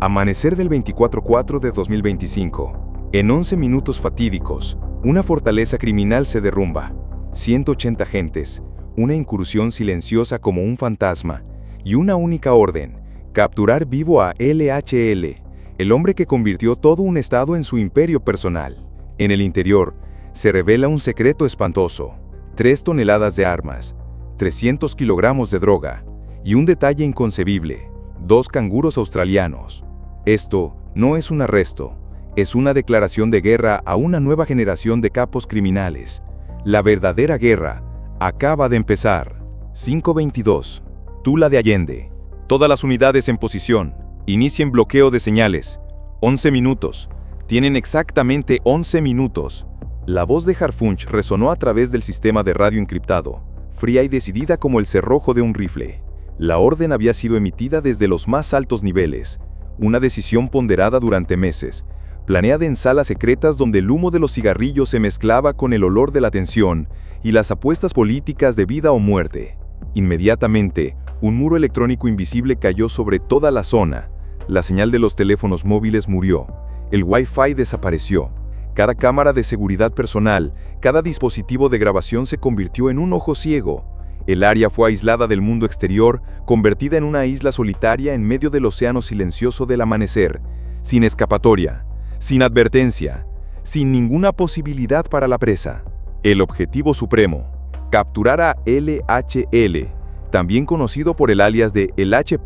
Amanecer del 24/4 de 2025. En 11 minutos fatídicos, una fortaleza criminal se derrumba. 180 agentes, una incursión silenciosa como un fantasma, y una única orden: capturar vivo a LHL, el hombre que convirtió todo un estado en su imperio personal. En el interior, se revela un secreto espantoso: 3 toneladas de armas, 300 kilogramos de droga, y un detalle inconcebible: 2 canguros australianos. Esto no es un arresto, es una declaración de guerra a una nueva generación de capos criminales. La verdadera guerra acaba de empezar. 5:22. Tula de Allende. Todas las unidades en posición. Inicien bloqueo de señales. 11 minutos. Tienen exactamente 11 minutos. La voz de Harfunch resonó a través del sistema de radio encriptado, fría y decidida como el cerrojo de un rifle. La orden había sido emitida desde los más altos niveles. Una decisión ponderada durante meses, planeada en salas secretas donde el humo de los cigarrillos se mezclaba con el olor de la tensión y las apuestas políticas de vida o muerte. Inmediatamente, un muro electrónico invisible cayó sobre toda la zona. La señal de los teléfonos móviles murió. El Wi-Fi desapareció. Cada cámara de seguridad personal, cada dispositivo de grabación se convirtió en un ojo ciego. El área fue aislada del mundo exterior, convertida en una isla solitaria en medio del océano silencioso del amanecer, sin escapatoria, sin advertencia, sin ninguna posibilidad para la presa. El objetivo supremo: capturar a LHL, también conocido por el alias de El H',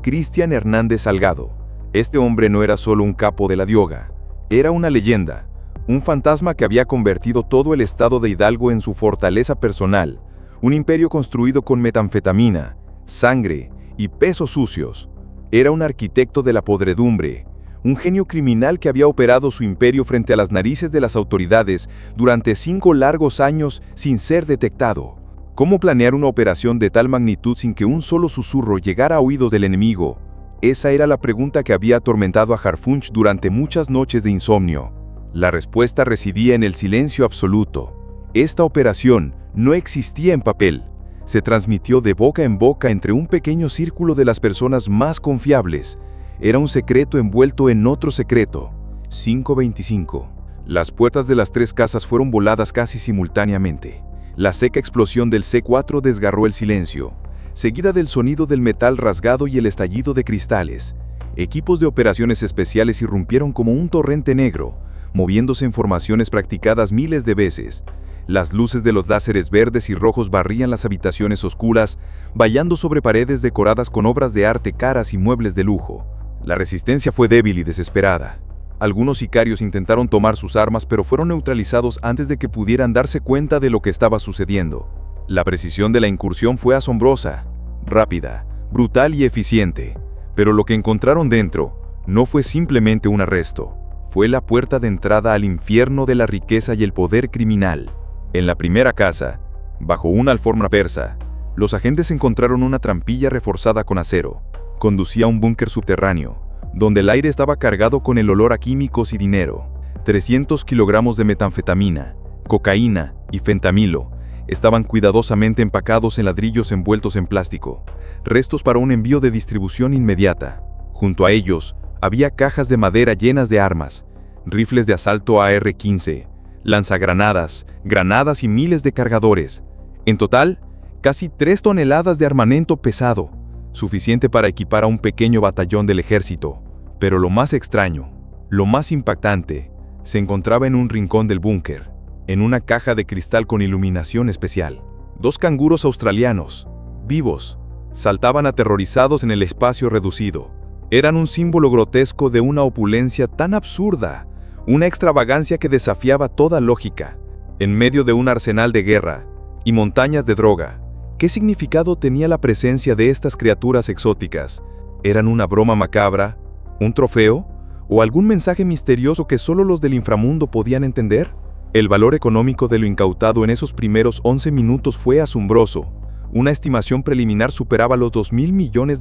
Cristian Hernández Salgado. Este hombre no era solo un capo de la Dioga, era una leyenda, un fantasma que había convertido todo el estado de Hidalgo en su fortaleza personal, un imperio construido con metanfetamina, sangre y pesos sucios. Era un arquitecto de la podredumbre, un genio criminal que había operado su imperio frente a las narices de las autoridades durante 5 largos años sin ser detectado. ¿Cómo planear una operación de tal magnitud sin que un solo susurro llegara a oídos del enemigo? Esa era la pregunta que había atormentado a Harfunch durante muchas noches de insomnio. La respuesta residía en el silencio absoluto. Esta operación no existía en papel. Se transmitió de boca en boca entre un pequeño círculo de las personas más confiables. Era un secreto envuelto en otro secreto. 5:25. Las puertas de las 3 casas fueron voladas casi simultáneamente. La seca explosión del C4 desgarró el silencio, seguida del sonido del metal rasgado y el estallido de cristales. Equipos de operaciones especiales irrumpieron como un torrente negro, moviéndose en formaciones practicadas miles de veces. Las luces de los láseres verdes y rojos barrían las habitaciones oscuras, vallando sobre paredes decoradas con obras de arte caras y muebles de lujo. La resistencia fue débil y desesperada. Algunos sicarios intentaron tomar sus armas, pero fueron neutralizados antes de que pudieran darse cuenta de lo que estaba sucediendo. La precisión de la incursión fue asombrosa, rápida, brutal y eficiente. Pero lo que encontraron dentro no fue simplemente un arresto. Fue la puerta de entrada al infierno de la riqueza y el poder criminal. En la primera casa, bajo una alfombra persa, los agentes encontraron una trampilla reforzada con acero. Conducía a un búnker subterráneo, donde el aire estaba cargado con el olor a químicos y dinero. 300 kilogramos de metanfetamina, cocaína y fentamilo estaban cuidadosamente empacados en ladrillos envueltos en plástico, restos para un envío de distribución inmediata. Junto a ellos, había cajas de madera llenas de armas, rifles de asalto AR-15, lanzagranadas, granadas y miles de cargadores. En total, casi 3 toneladas de armamento pesado, suficiente para equipar a un pequeño batallón del ejército. Pero lo más extraño, lo más impactante, se encontraba en un rincón del búnker, en una caja de cristal con iluminación especial. 2 canguros australianos, vivos, saltaban aterrorizados en el espacio reducido. Eran un símbolo grotesco de una opulencia tan absurda, una extravagancia que desafiaba toda lógica. En medio de un arsenal de guerra y montañas de droga, ¿qué significado tenía la presencia de estas criaturas exóticas? ¿Eran una broma macabra, un trofeo, o algún mensaje misterioso que solo los del inframundo podían entender? El valor económico de lo incautado en esos primeros 11 minutos fue asombroso. Una estimación preliminar superaba los $2.000 millones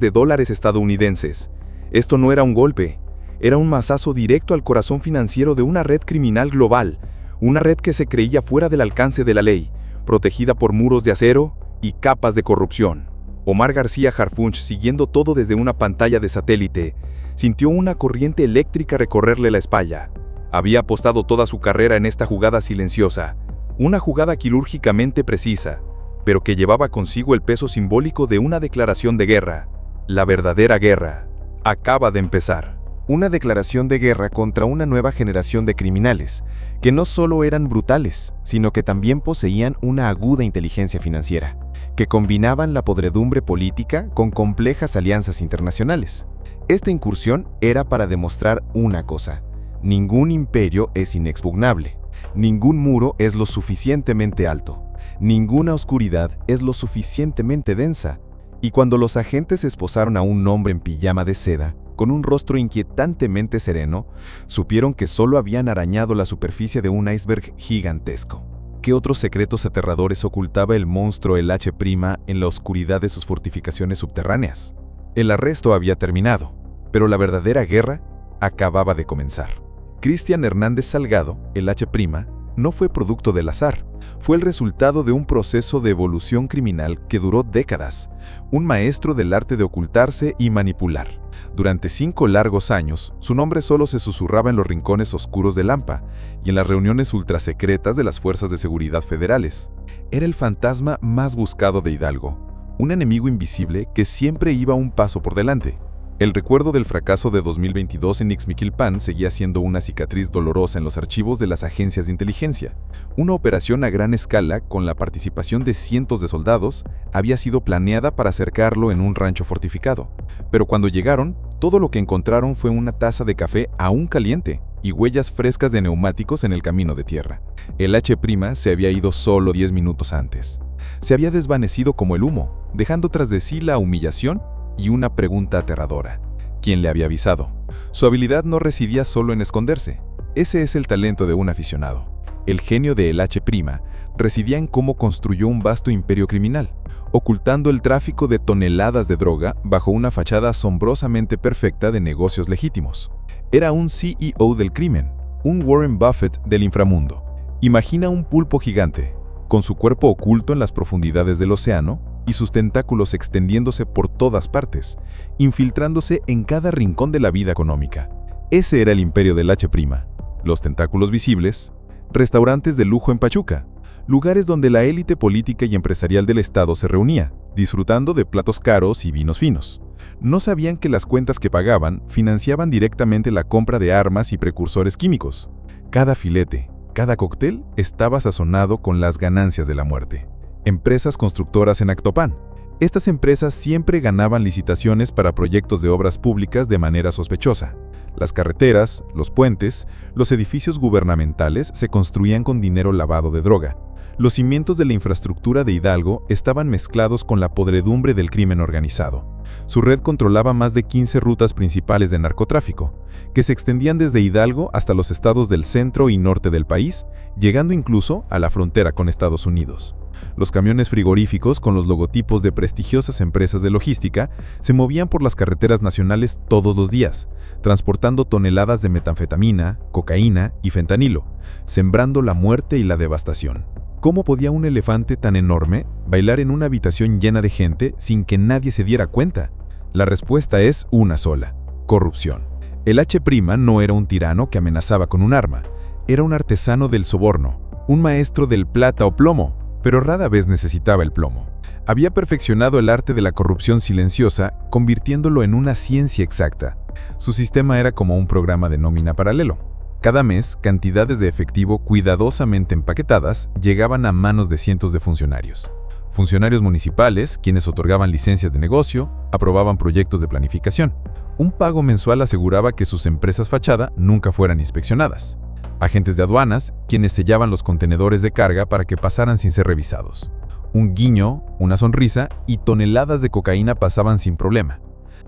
estadounidenses. Esto no era un golpe. Era un mazazo directo al corazón financiero de una red criminal global, una red que se creía fuera del alcance de la ley, protegida por muros de acero y capas de corrupción. Omar García Harfunch, siguiendo todo desde una pantalla de satélite, Sintió una corriente eléctrica recorrerle la espalda. Había apostado toda su carrera en esta jugada silenciosa, una jugada quirúrgicamente precisa, pero que llevaba consigo el peso simbólico de una declaración de guerra. La verdadera guerra acaba de empezar. Una declaración de guerra contra una nueva generación de criminales, que no solo eran brutales, sino que también poseían una aguda inteligencia financiera, que combinaban la podredumbre política con complejas alianzas internacionales. Esta incursión era para demostrar una cosa: ningún imperio es inexpugnable, ningún muro es lo suficientemente alto, ninguna oscuridad es lo suficientemente densa. Y cuando los agentes esposaron a un hombre en pijama de seda, con un rostro inquietantemente sereno, supieron que solo habían arañado la superficie de un iceberg gigantesco. ¿Qué otros secretos aterradores ocultaba el monstruo El H' en la oscuridad de sus fortificaciones subterráneas? El arresto había terminado, pero la verdadera guerra acababa de comenzar. Cristian Hernández Salgado, el H', no fue producto del azar, fue el resultado de un proceso de evolución criminal que duró décadas, un maestro del arte de ocultarse y manipular. Durante 5 largos años, su nombre solo se susurraba en los rincones oscuros de Lampa y en las reuniones ultrasecretas de las fuerzas de seguridad federales. Era el fantasma más buscado de Hidalgo, un enemigo invisible que siempre iba un paso por delante. El recuerdo del fracaso de 2022 en Ixmiquilpan seguía siendo una cicatriz dolorosa en los archivos de las agencias de inteligencia. Una operación a gran escala, con la participación de cientos de soldados, había sido planeada para cercarlo en un rancho fortificado. Pero cuando llegaron, todo lo que encontraron fue una taza de café aún caliente y huellas frescas de neumáticos en el camino de tierra. El H' se había ido solo 10 minutos antes. Se había desvanecido como el humo, dejando tras de sí la humillación y una pregunta aterradora: ¿quién le había avisado? Su habilidad no residía solo en esconderse. Ese es el talento de un aficionado. El genio de El H' residía en cómo construyó un vasto imperio criminal, ocultando el tráfico de toneladas de droga bajo una fachada asombrosamente perfecta de negocios legítimos. Era un CEO del crimen, un Warren Buffett del inframundo. Imagina un pulpo gigante, con su cuerpo oculto en las profundidades del océano, y sus tentáculos extendiéndose por todas partes, infiltrándose en cada rincón de la vida económica. Ese era el imperio del H'. Los tentáculos visibles, restaurantes de lujo en Pachuca, lugares donde la élite política y empresarial del estado se reunía, disfrutando de platos caros y vinos finos. No sabían que las cuentas que pagaban financiaban directamente la compra de armas y precursores químicos. Cada filete, cada cóctel estaba sazonado con las ganancias de la muerte. Empresas constructoras en Actopan. Estas empresas siempre ganaban licitaciones para proyectos de obras públicas de manera sospechosa. Las carreteras, los puentes, los edificios gubernamentales se construían con dinero lavado de droga. Los cimientos de la infraestructura de Hidalgo estaban mezclados con la podredumbre del crimen organizado. Su red controlaba más de 15 rutas principales de narcotráfico, que se extendían desde Hidalgo hasta los estados del centro y norte del país, llegando incluso a la frontera con Estados Unidos. Los camiones frigoríficos con los logotipos de prestigiosas empresas de logística se movían por las carreteras nacionales todos los días, transportando toneladas de metanfetamina, cocaína y fentanilo, sembrando la muerte y la devastación. ¿Cómo podía un elefante tan enorme bailar en una habitación llena de gente sin que nadie se diera cuenta? La respuesta es una sola: corrupción. El H' no era un tirano que amenazaba con un arma, era un artesano del soborno, un maestro del plata o plomo, pero rara vez necesitaba el plomo. Había perfeccionado el arte de la corrupción silenciosa, convirtiéndolo en una ciencia exacta. Su sistema era como un programa de nómina paralelo. Cada mes, cantidades de efectivo cuidadosamente empaquetadas llegaban a manos de cientos de funcionarios. Funcionarios municipales, quienes otorgaban licencias de negocio, aprobaban proyectos de planificación. Un pago mensual aseguraba que sus empresas fachada nunca fueran inspeccionadas. Agentes de aduanas, quienes sellaban los contenedores de carga para que pasaran sin ser revisados. Un guiño, una sonrisa y toneladas de cocaína pasaban sin problema.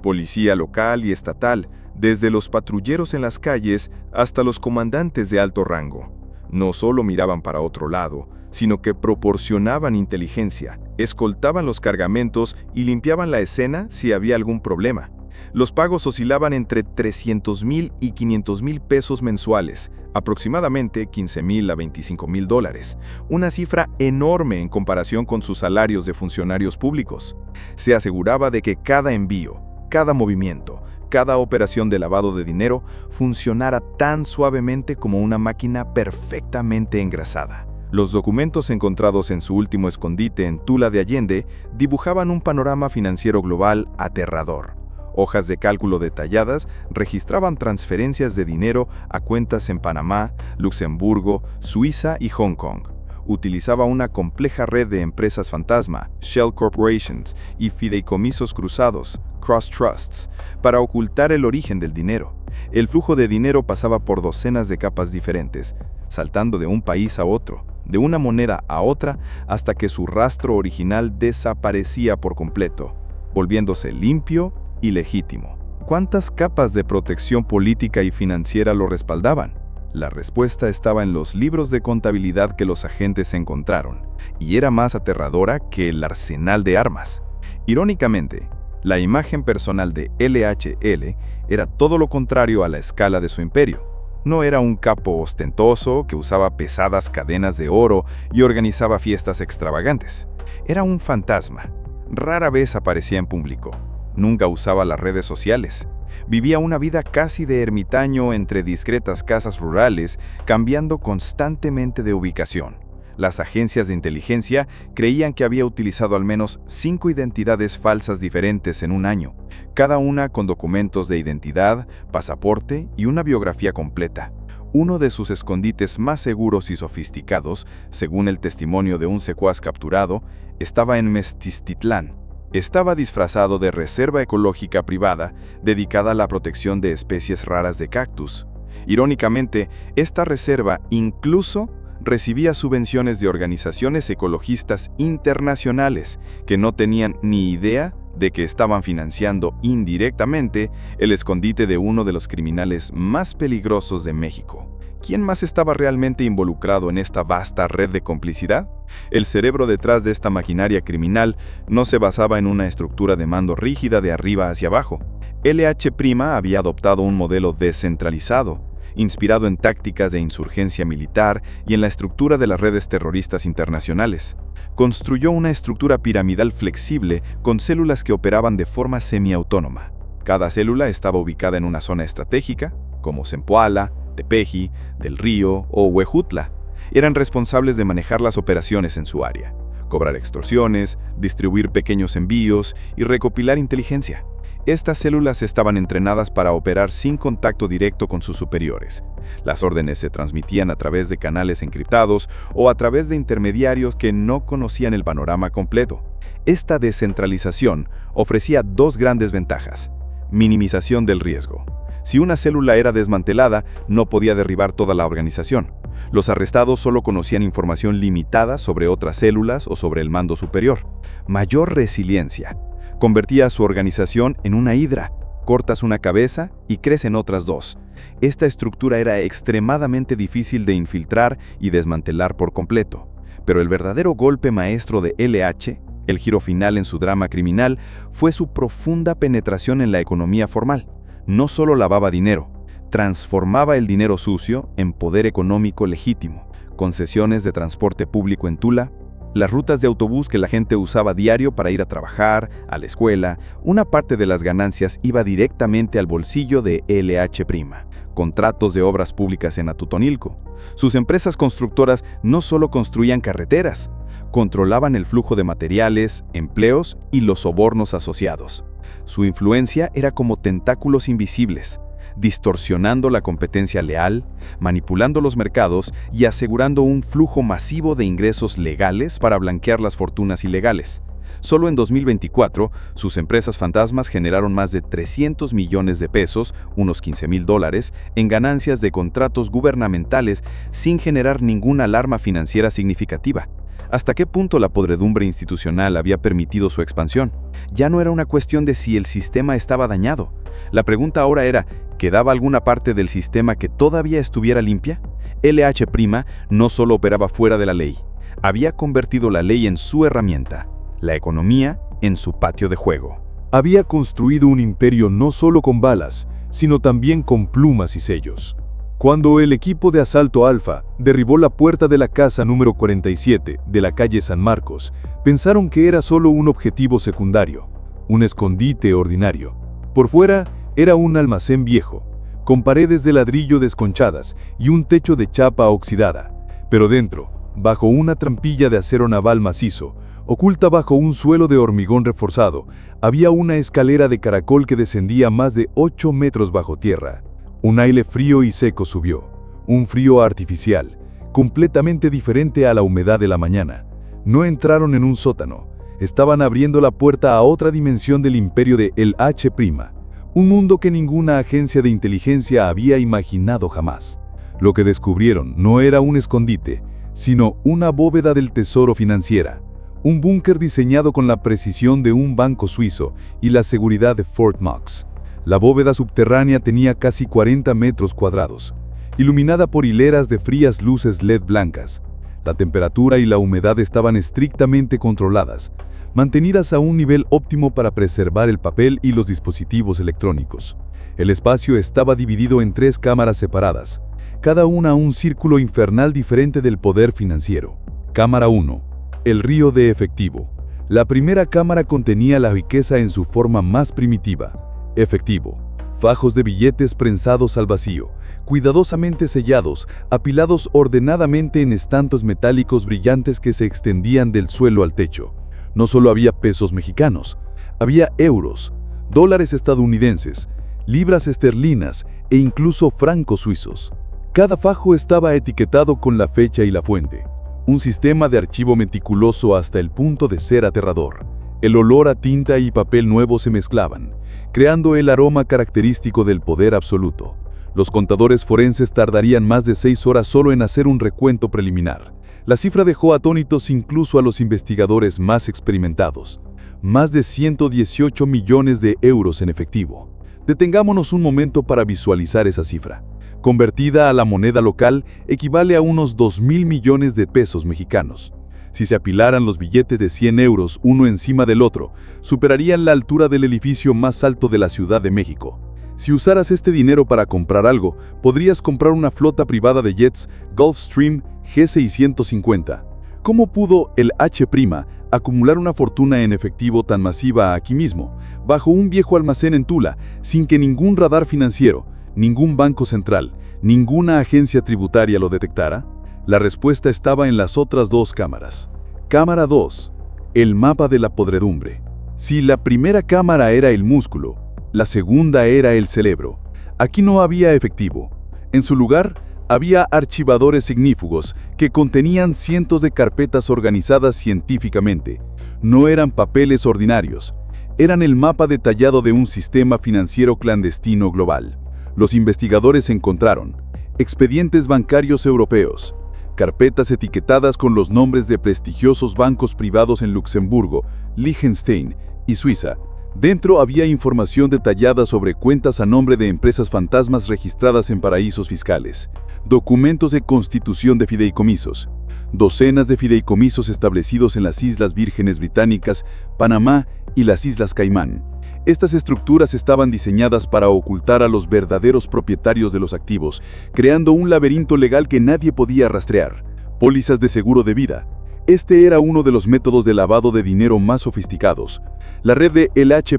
Policía local y estatal, desde los patrulleros en las calles hasta los comandantes de alto rango, no solo miraban para otro lado, sino que proporcionaban inteligencia, escoltaban los cargamentos y limpiaban la escena si había algún problema. Los pagos oscilaban entre 300,000 y 500,000 pesos mensuales, aproximadamente 15,000 a 25,000 dólares, una cifra enorme en comparación con sus salarios de funcionarios públicos. Se aseguraba de que cada envío, cada movimiento, cada operación de lavado de dinero funcionara tan suavemente como una máquina perfectamente engrasada. Los documentos encontrados en su último escondite en Tula de Allende dibujaban un panorama financiero global aterrador. Hojas de cálculo detalladas registraban transferencias de dinero a cuentas en Panamá, Luxemburgo, Suiza y Hong Kong. Utilizaba una compleja red de empresas fantasma, Shell Corporations, y fideicomisos cruzados, Cross Trusts, para ocultar el origen del dinero. El flujo de dinero pasaba por docenas de capas diferentes, saltando de un país a otro, de una moneda a otra, hasta que su rastro original desaparecía por completo, volviéndose limpio y legítimo. ¿Cuántas capas de protección política y financiera lo respaldaban? La respuesta estaba en los libros de contabilidad que los agentes encontraron, y era más aterradora que el arsenal de armas. Irónicamente, la imagen personal de LHL era todo lo contrario a la escala de su imperio. No era un capo ostentoso que usaba pesadas cadenas de oro y organizaba fiestas extravagantes. Era un fantasma. Rara vez aparecía en público. Nunca usaba las redes sociales. Vivía una vida casi de ermitaño entre discretas casas rurales, cambiando constantemente de ubicación. Las agencias de inteligencia creían que había utilizado al menos 5 identidades falsas diferentes en un año, cada una con documentos de identidad, pasaporte y una biografía completa. Uno de sus escondites más seguros y sofisticados, según el testimonio de un secuaz capturado, estaba en Meztistitlán. Estaba disfrazado de reserva ecológica privada dedicada a la protección de especies raras de cactus. Irónicamente, esta reserva incluso recibía subvenciones de organizaciones ecologistas internacionales que no tenían ni idea de que estaban financiando indirectamente el escondite de uno de los criminales más peligrosos de México. ¿Quién más estaba realmente involucrado en esta vasta red de complicidad? El cerebro detrás de esta maquinaria criminal no se basaba en una estructura de mando rígida de arriba hacia abajo. LH' había adoptado un modelo descentralizado, inspirado en tácticas de insurgencia militar y en la estructura de las redes terroristas internacionales. Construyó una estructura piramidal flexible con células que operaban de forma semiautónoma. Cada célula estaba ubicada en una zona estratégica, como Zempoala, Tepeji, Del Río o Huejutla. Eran responsables de manejar las operaciones en su área, cobrar extorsiones, distribuir pequeños envíos y recopilar inteligencia. Estas células estaban entrenadas para operar sin contacto directo con sus superiores. Las órdenes se transmitían a través de canales encriptados o a través de intermediarios que no conocían el panorama completo. Esta descentralización ofrecía dos grandes ventajas: minimización del riesgo. Si una célula era desmantelada, no podía derribar toda la organización. Los arrestados solo conocían información limitada sobre otras células o sobre el mando superior. Mayor resiliencia. Convertía a su organización en una hidra. Cortas una cabeza y crecen otras dos. Esta estructura era extremadamente difícil de infiltrar y desmantelar por completo. Pero el verdadero golpe maestro de LH, el giro final en su drama criminal, fue su profunda penetración en la economía formal. No solo lavaba dinero, transformaba el dinero sucio en poder económico legítimo. Concesiones de transporte público en Tula, las rutas de autobús que la gente usaba diario para ir a trabajar, a la escuela, una parte de las ganancias iba directamente al bolsillo de LH'. Contratos de obras públicas en Atutonilco. Sus empresas constructoras no solo construían carreteras, controlaban el flujo de materiales, empleos y los sobornos asociados. Su influencia era como tentáculos invisibles, distorsionando la competencia leal, manipulando los mercados y asegurando un flujo masivo de ingresos legales para blanquear las fortunas ilegales. Solo en 2024, sus empresas fantasmas generaron más de 300 millones de pesos, unos $15,000, en ganancias de contratos gubernamentales sin generar ninguna alarma financiera significativa. ¿Hasta qué punto la podredumbre institucional había permitido su expansión? Ya no era una cuestión de si el sistema estaba dañado. La pregunta ahora era, ¿quedaba alguna parte del sistema que todavía estuviera limpia? LH' no solo operaba fuera de la ley, había convertido la ley en su herramienta, la economía en su patio de juego. Había construido un imperio no solo con balas, sino también con plumas y sellos. Cuando el equipo de asalto Alfa derribó la puerta de la casa número 47 de la calle San Marcos, pensaron que era solo un objetivo secundario, un escondite ordinario. Por fuera, Era un almacén viejo, con paredes de ladrillo desconchadas y un techo de chapa oxidada, pero dentro, bajo una trampilla de acero naval macizo, oculta bajo un suelo de hormigón reforzado, había una escalera de caracol que descendía más de 8 metros bajo tierra. Un aire frío y seco subió, un frío artificial, completamente diferente a la humedad de la mañana. No entraron en un sótano, estaban abriendo la puerta a otra dimensión del imperio de El H', un mundo que ninguna agencia de inteligencia había imaginado jamás. Lo que descubrieron no era un escondite, sino una bóveda del tesoro financiera, un búnker diseñado con la precisión de un banco suizo y la seguridad de Fort Knox. La bóveda subterránea tenía casi 40 metros cuadrados, iluminada por hileras de frías luces LED blancas. La temperatura y la humedad estaban estrictamente controladas, mantenidas a un nivel óptimo para preservar el papel y los dispositivos electrónicos. El espacio estaba dividido en 3 cámaras separadas, cada una un círculo infernal diferente del poder financiero. Cámara 1. El río de efectivo. La primera cámara contenía la riqueza en su forma más primitiva. Efectivo. Fajos de billetes prensados al vacío, cuidadosamente sellados, apilados ordenadamente en estantos metálicos brillantes que se extendían del suelo al techo. No solo había pesos mexicanos, había euros, dólares estadounidenses, libras esterlinas e incluso francos suizos. Cada fajo estaba etiquetado con la fecha y la fuente. Un sistema de archivo meticuloso hasta el punto de ser aterrador. El olor a tinta y papel nuevo se mezclaban, creando el aroma característico del poder absoluto. Los contadores forenses tardarían más de 6 horas solo en hacer un recuento preliminar. La cifra dejó atónitos incluso a los investigadores más experimentados. Más de 118 millones de euros en efectivo. Detengámonos un momento para visualizar esa cifra. Convertida a la moneda local, equivale a unos 2.000 millones de pesos mexicanos. Si se apilaran los billetes de 100 euros uno encima del otro, superarían la altura del edificio más alto de la Ciudad de México. Si usaras este dinero para comprar algo, podrías comprar una flota privada de jets Gulfstream G650. ¿Cómo pudo el H' acumular una fortuna en efectivo tan masiva aquí mismo, bajo un viejo almacén en Tula, sin que ningún radar financiero, ningún banco central, ninguna agencia tributaria lo detectara? La respuesta estaba en las otras 2 cámaras. Cámara 2. El mapa de la podredumbre. Si la primera cámara era el músculo, la segunda era el cerebro. Aquí no había efectivo. En su lugar, había archivadores ignífugos que contenían cientos de carpetas organizadas científicamente. No eran papeles ordinarios. Eran el mapa detallado de un sistema financiero clandestino global. Los investigadores encontraron expedientes bancarios europeos, carpetas etiquetadas con los nombres de prestigiosos bancos privados en Luxemburgo, Liechtenstein y Suiza. Dentro había información detallada sobre cuentas a nombre de empresas fantasmas registradas en paraísos fiscales, documentos de constitución de fideicomisos, docenas de fideicomisos establecidos en las Islas Vírgenes Británicas, Panamá y las Islas Caimán. Estas estructuras estaban diseñadas para ocultar a los verdaderos propietarios de los activos, creando un laberinto legal que nadie podía rastrear. Pólizas de seguro de vida. Este era uno de los métodos de lavado de dinero más sofisticados. La red de El H'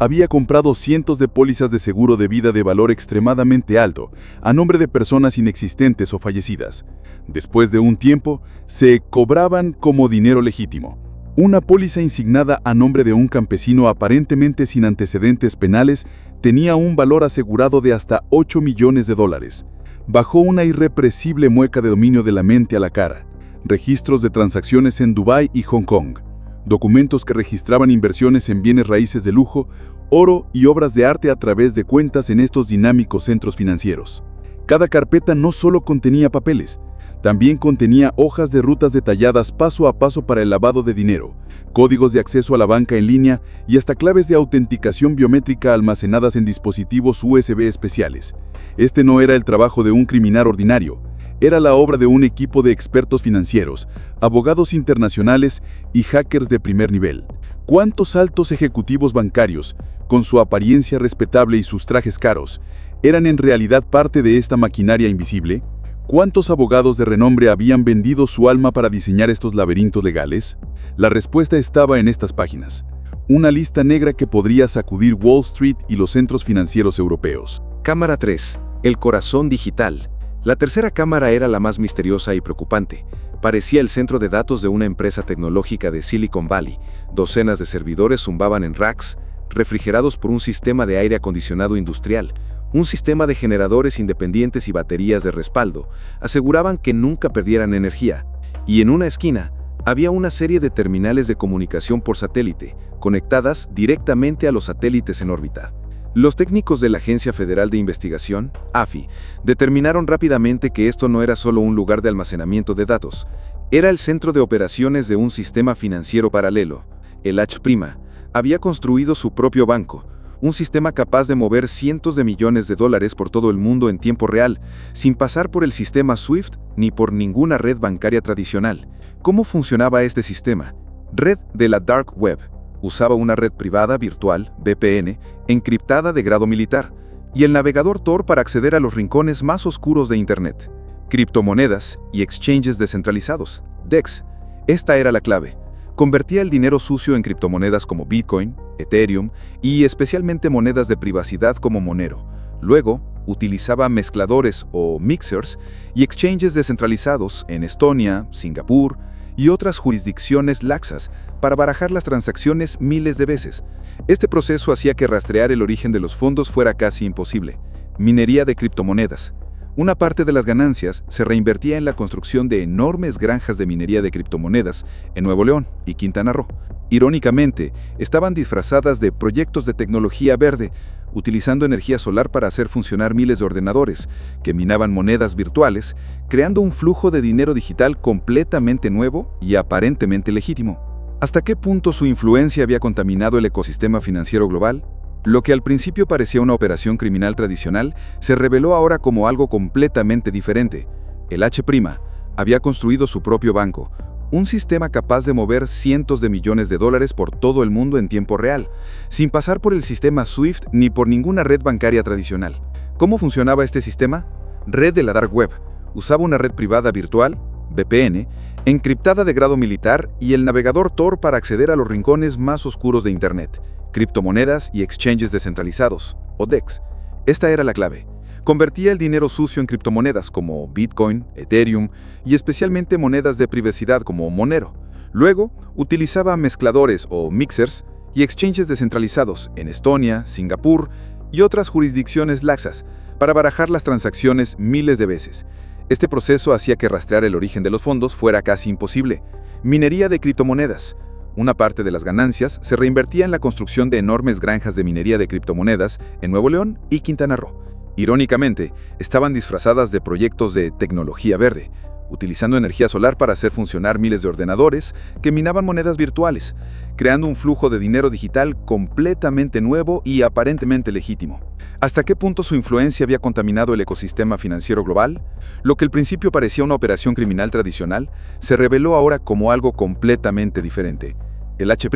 había comprado cientos de pólizas de seguro de vida de valor extremadamente alto, a nombre de personas inexistentes o fallecidas. Después de un tiempo, se cobraban como dinero legítimo. Una póliza insignada a nombre de un campesino aparentemente sin antecedentes penales tenía un valor asegurado de hasta 8 millones de dólares. Bajo una irrepresible mueca de dominio de la mente a la cara. Registros de transacciones en Dubái y Hong Kong. Documentos que registraban inversiones en bienes raíces de lujo, oro y obras de arte a través de cuentas en estos dinámicos centros financieros. Cada carpeta no solo contenía papeles, también contenía hojas de rutas detalladas paso a paso para el lavado de dinero, códigos de acceso a la banca en línea y hasta claves de autenticación biométrica almacenadas en dispositivos USB especiales. Este no era el trabajo de un criminal ordinario, era la obra de un equipo de expertos financieros, abogados internacionales y hackers de primer nivel. ¿Cuántos altos ejecutivos bancarios, con su apariencia respetable y sus trajes caros, eran en realidad parte de esta maquinaria invisible? ¿Cuántos abogados de renombre habían vendido su alma para diseñar estos laberintos legales? La respuesta estaba en estas páginas. Una lista negra que podría sacudir Wall Street y los centros financieros europeos. Cámara 3. El corazón digital. La tercera cámara era la más misteriosa y preocupante. Parecía el centro de datos de una empresa tecnológica de Silicon Valley. Docenas de servidores zumbaban en racks, refrigerados por un sistema de aire acondicionado industrial. Un sistema de generadores independientes y baterías de respaldo aseguraban que nunca perdieran energía. Y en una esquina, había una serie de terminales de comunicación por satélite, conectadas directamente a los satélites en órbita. Los técnicos de la Agencia Federal de Investigación, AFI, determinaron rápidamente que esto no era solo un lugar de almacenamiento de datos, era el centro de operaciones de un sistema financiero paralelo. El H' había construido su propio banco, un sistema capaz de mover cientos de millones de dólares por todo el mundo en tiempo real, sin pasar por el sistema SWIFT ni por ninguna red bancaria tradicional. ¿Cómo funcionaba este sistema? Red de la Dark Web. Usaba una red privada virtual, VPN, encriptada de grado militar, y el navegador Tor para acceder a los rincones más oscuros de Internet. Criptomonedas y exchanges descentralizados, DEX. Esta era la clave. Convertía el dinero sucio en criptomonedas como Bitcoin, Ethereum y especialmente monedas de privacidad como Monero. Luego, utilizaba mezcladores o mixers y exchanges descentralizados en Estonia, Singapur y otras jurisdicciones laxas para barajar las transacciones miles de veces. Este proceso hacía que rastrear el origen de los fondos fuera casi imposible. Minería de criptomonedas. Una parte de las ganancias se reinvertía en la construcción de enormes granjas de minería de criptomonedas en Nuevo León y Quintana Roo. Irónicamente, estaban disfrazadas de proyectos de tecnología verde, utilizando energía solar para hacer funcionar miles de ordenadores, que minaban monedas virtuales, creando un flujo de dinero digital completamente nuevo y aparentemente legítimo. ¿Hasta qué punto su influencia había contaminado el ecosistema financiero global? Lo que al principio parecía una operación criminal tradicional, se reveló ahora como algo completamente diferente. El H' había construido su propio banco, un sistema capaz de mover cientos de millones de dólares por todo el mundo en tiempo real, sin pasar por el sistema SWIFT ni por ninguna red bancaria tradicional. ¿Cómo funcionaba este sistema? Red de la Dark Web. Usaba una red privada virtual, VPN, encriptada de grado militar y el navegador Tor para acceder a los rincones más oscuros de Internet. Criptomonedas y exchanges descentralizados, o DEX. Esta era la clave. Convertía el dinero sucio en criptomonedas como Bitcoin, Ethereum y especialmente monedas de privacidad como Monero. Luego, utilizaba mezcladores o mixers y exchanges descentralizados en Estonia, Singapur y otras jurisdicciones laxas para barajar las transacciones miles de veces. Este proceso hacía que rastrear el origen de los fondos fuera casi imposible. Minería de criptomonedas. Una parte de las ganancias se reinvertía en la construcción de enormes granjas de minería de criptomonedas en Nuevo León y Quintana Roo. Irónicamente, estaban disfrazadas de proyectos de tecnología verde, utilizando energía solar para hacer funcionar miles de ordenadores que minaban monedas virtuales, creando un flujo de dinero digital completamente nuevo y aparentemente legítimo. ¿Hasta qué punto su influencia había contaminado el ecosistema financiero global? Lo que al principio parecía una operación criminal tradicional, se reveló ahora como algo completamente diferente. El H'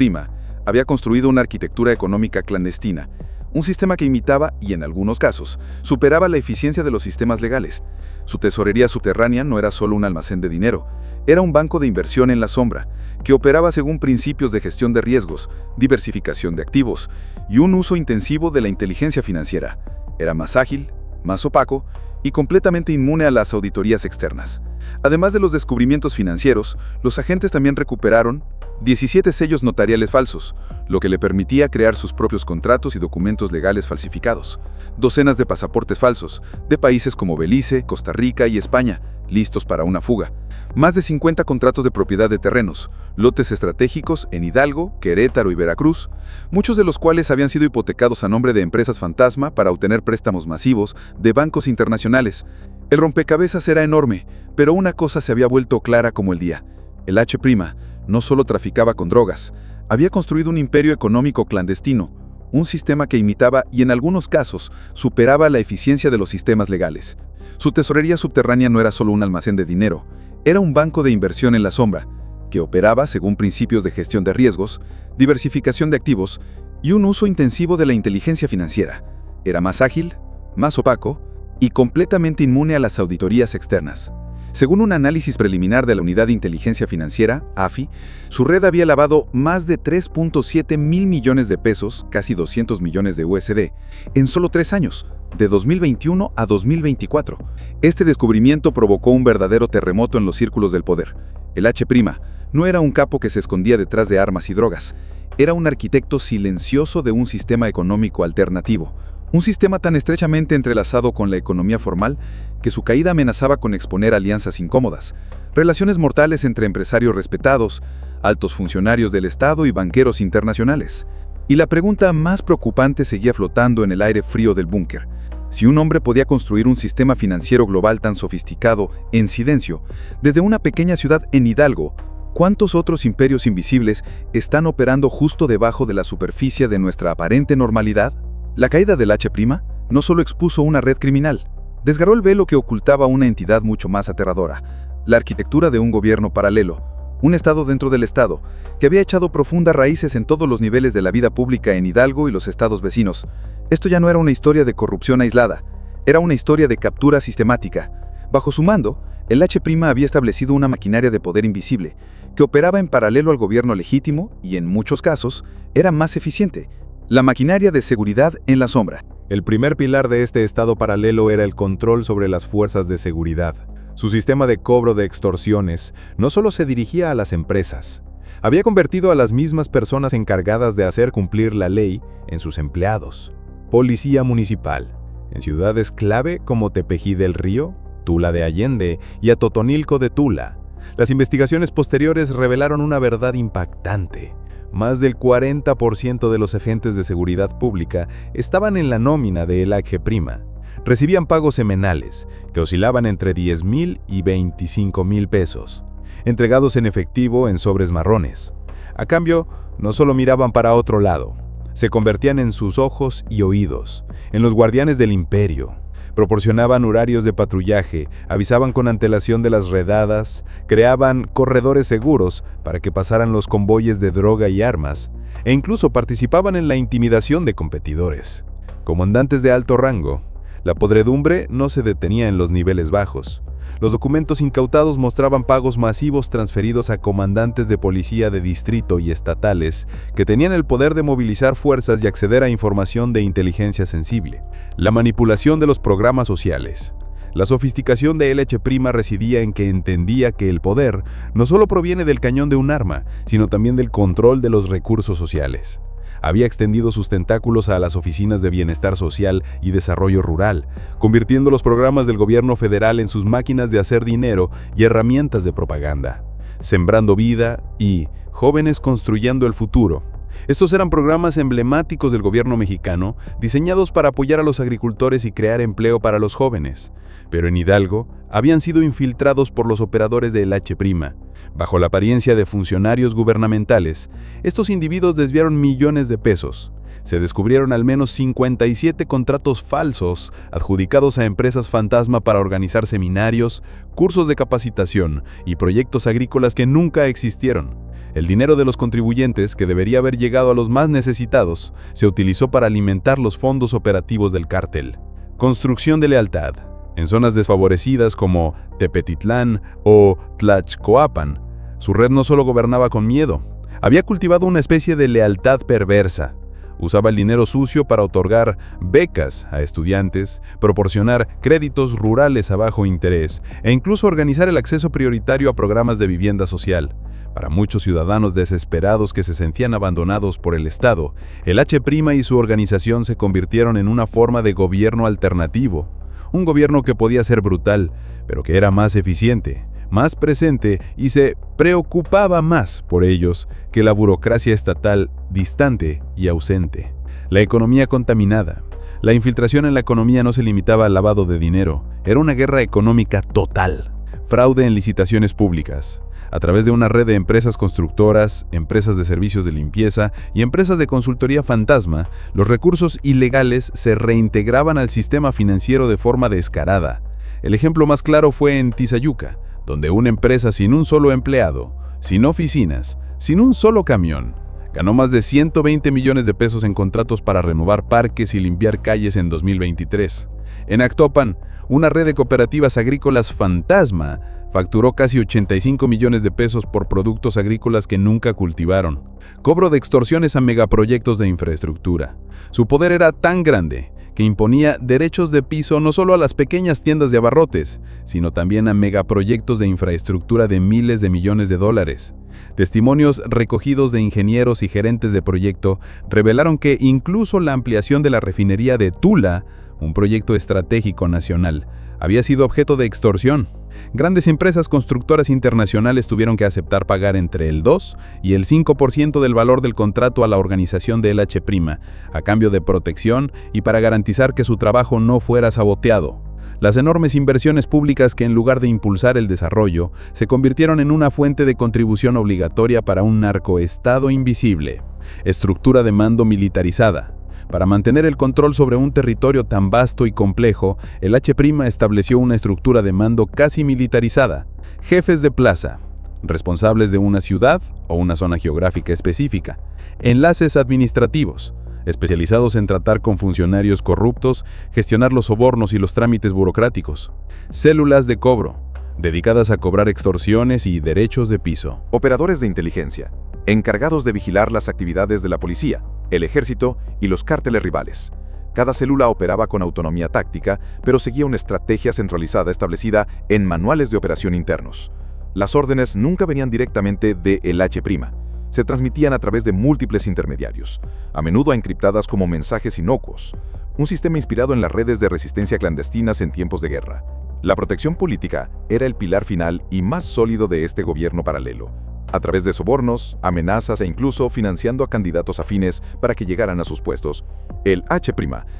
había construido una arquitectura económica clandestina, un sistema que imitaba, y en algunos casos, superaba la eficiencia de los sistemas legales. Su tesorería subterránea no era solo un almacén de dinero, era un banco de inversión en la sombra, que operaba según principios de gestión de riesgos, diversificación de activos y un uso intensivo de la inteligencia financiera. Era más ágil, más opaco y completamente inmune a las auditorías externas. Además de los descubrimientos financieros, los agentes también recuperaron 17 sellos notariales falsos, lo que le permitía crear sus propios contratos y documentos legales falsificados. Docenas de pasaportes falsos, de países como Belice, Costa Rica y España, listos para una fuga. Más de 50 contratos de propiedad de terrenos, lotes estratégicos en Hidalgo, Querétaro y Veracruz, muchos de los cuales habían sido hipotecados a nombre de empresas fantasma para obtener préstamos masivos de bancos internacionales. El rompecabezas era enorme, pero una cosa se había vuelto clara como el día. El H' no solo traficaba con drogas, había construido un imperio económico clandestino, un sistema que imitaba y en algunos casos superaba la eficiencia de los sistemas legales. Su tesorería subterránea no era solo un almacén de dinero, era un banco de inversión en la sombra, que operaba según principios de gestión de riesgos, diversificación de activos y un uso intensivo de la inteligencia financiera. Era más ágil, más opaco y completamente inmune a las auditorías externas. Según un análisis preliminar de la Unidad de Inteligencia Financiera, AFI, su red había lavado más de 3.7 mil millones de pesos, casi 200 millones de USD, en solo 3 años, de 2021 a 2024. Este descubrimiento provocó un verdadero terremoto en los círculos del poder. El H' no era un capo que se escondía detrás de armas y drogas, era un arquitecto silencioso de un sistema económico alternativo. Un sistema tan estrechamente entrelazado con la economía formal que su caída amenazaba con exponer alianzas incómodas, relaciones mortales entre empresarios respetados, altos funcionarios del Estado y banqueros internacionales. Y la pregunta más preocupante seguía flotando en el aire frío del búnker. Si un hombre podía construir un sistema financiero global tan sofisticado en silencio, desde una pequeña ciudad en Hidalgo, ¿cuántos otros imperios invisibles están operando justo debajo de la superficie de nuestra aparente normalidad? La caída del H' no solo expuso una red criminal, desgarró el velo que ocultaba una entidad mucho más aterradora, la arquitectura de un gobierno paralelo, un Estado dentro del Estado, que había echado profundas raíces en todos los niveles de la vida pública en Hidalgo y los estados vecinos. Esto ya no era una historia de corrupción aislada, era una historia de captura sistemática. Bajo su mando, el H' había establecido una maquinaria de poder invisible, que operaba en paralelo al gobierno legítimo y, en muchos casos, era más eficiente. La maquinaria de seguridad en la sombra. El primer pilar de este estado paralelo era el control sobre las fuerzas de seguridad. Su sistema de cobro de extorsiones no solo se dirigía a las empresas, había convertido a las mismas personas encargadas de hacer cumplir la ley en sus empleados. Policía municipal, en ciudades clave como Tepeji del Río, Tula de Allende y Atotonilco de Tula. Las investigaciones posteriores revelaron una verdad impactante. Más del 40% de los agentes de seguridad pública estaban en la nómina de el H'. Recibían pagos semanales, que oscilaban entre 10,000 y 25,000 pesos, entregados en efectivo en sobres marrones. A cambio, no solo miraban para otro lado, se convertían en sus ojos y oídos, en los guardianes del imperio. Proporcionaban horarios de patrullaje, avisaban con antelación de las redadas, creaban corredores seguros para que pasaran los convoyes de droga y armas, e incluso participaban en la intimidación de competidores. Comandantes de alto rango, la podredumbre no se detenía en los niveles bajos. Los documentos incautados mostraban pagos masivos transferidos a comandantes de policía de distrito y estatales que tenían el poder de movilizar fuerzas y acceder a información de inteligencia sensible. La manipulación de los programas sociales. La sofisticación de el H' residía en que entendía que el poder no solo proviene del cañón de un arma, sino también del control de los recursos sociales. Había extendido sus tentáculos a las oficinas de bienestar social y desarrollo rural, convirtiendo los programas del gobierno federal en sus máquinas de hacer dinero y herramientas de propaganda. Sembrando vida y Jóvenes construyendo el futuro. Estos eran programas emblemáticos del gobierno mexicano, diseñados para apoyar a los agricultores y crear empleo para los jóvenes. Pero en Hidalgo habían sido infiltrados por los operadores del H'. Bajo la apariencia de funcionarios gubernamentales, estos individuos desviaron millones de pesos. Se descubrieron al menos 57 contratos falsos adjudicados a empresas fantasma para organizar seminarios, cursos de capacitación y proyectos agrícolas que nunca existieron. El dinero de los contribuyentes, que debería haber llegado a los más necesitados, se utilizó para alimentar los fondos operativos del cártel. Construcción de lealtad. En zonas desfavorecidas como Tepetitlán o Tlaxcoapan, su red no solo gobernaba con miedo, había cultivado una especie de lealtad perversa. Usaba el dinero sucio para otorgar becas a estudiantes, proporcionar créditos rurales a bajo interés e incluso organizar el acceso prioritario a programas de vivienda social. Para muchos ciudadanos desesperados que se sentían abandonados por el Estado, el H' y su organización se convirtieron en una forma de gobierno alternativo. Un gobierno que podía ser brutal, pero que era más eficiente, más presente y se preocupaba más por ellos que la burocracia estatal distante y ausente. La economía contaminada. La infiltración en la economía no se limitaba al lavado de dinero, era una guerra económica total. Fraude en licitaciones públicas. A través de una red de empresas constructoras, empresas de servicios de limpieza y empresas de consultoría fantasma, los recursos ilegales se reintegraban al sistema financiero de forma descarada. El ejemplo más claro fue en Tizayuca, donde una empresa sin un solo empleado, sin oficinas, sin un solo camión, ganó más de 120 millones de pesos en contratos para renovar parques y limpiar calles en 2023. En Actopan, una red de cooperativas agrícolas fantasma Facturó casi 85 millones de pesos por productos agrícolas que nunca cultivaron. Cobro de extorsiones a megaproyectos de infraestructura. Su poder era tan grande que imponía derechos de piso no solo a las pequeñas tiendas de abarrotes, sino también a megaproyectos de infraestructura de miles de millones de dólares. Testimonios recogidos de ingenieros y gerentes de proyecto revelaron que incluso la ampliación de la refinería de Tula, un proyecto estratégico nacional, había sido objeto de extorsión. Grandes empresas constructoras internacionales tuvieron que aceptar pagar entre el 2 y el 5% del valor del contrato a la organización de LH Prima, a cambio de protección y para garantizar que su trabajo no fuera saboteado. Las enormes inversiones públicas que en lugar de impulsar el desarrollo, se convirtieron en una fuente de contribución obligatoria para un narcoestado invisible. Estructura de mando militarizada. Para mantener el control sobre un territorio tan vasto y complejo, el H' estableció una estructura de mando casi militarizada. Jefes de plaza, responsables de una ciudad o una zona geográfica específica. Enlaces administrativos, especializados en tratar con funcionarios corruptos, gestionar los sobornos y los trámites burocráticos. Células de cobro, dedicadas a cobrar extorsiones y derechos de piso. Operadores de inteligencia, encargados de vigilar las actividades de la policía, el ejército y los cárteles rivales. Cada célula operaba con autonomía táctica, pero seguía una estrategia centralizada establecida en manuales de operación internos. Las órdenes nunca venían directamente de el H', se transmitían a través de múltiples intermediarios, a menudo encriptadas como mensajes inocuos, un sistema inspirado en las redes de resistencia clandestinas en tiempos de guerra. La protección política era el pilar final y más sólido de este gobierno paralelo, a través de sobornos, amenazas e incluso financiando a candidatos afines para que llegaran a sus puestos. El H'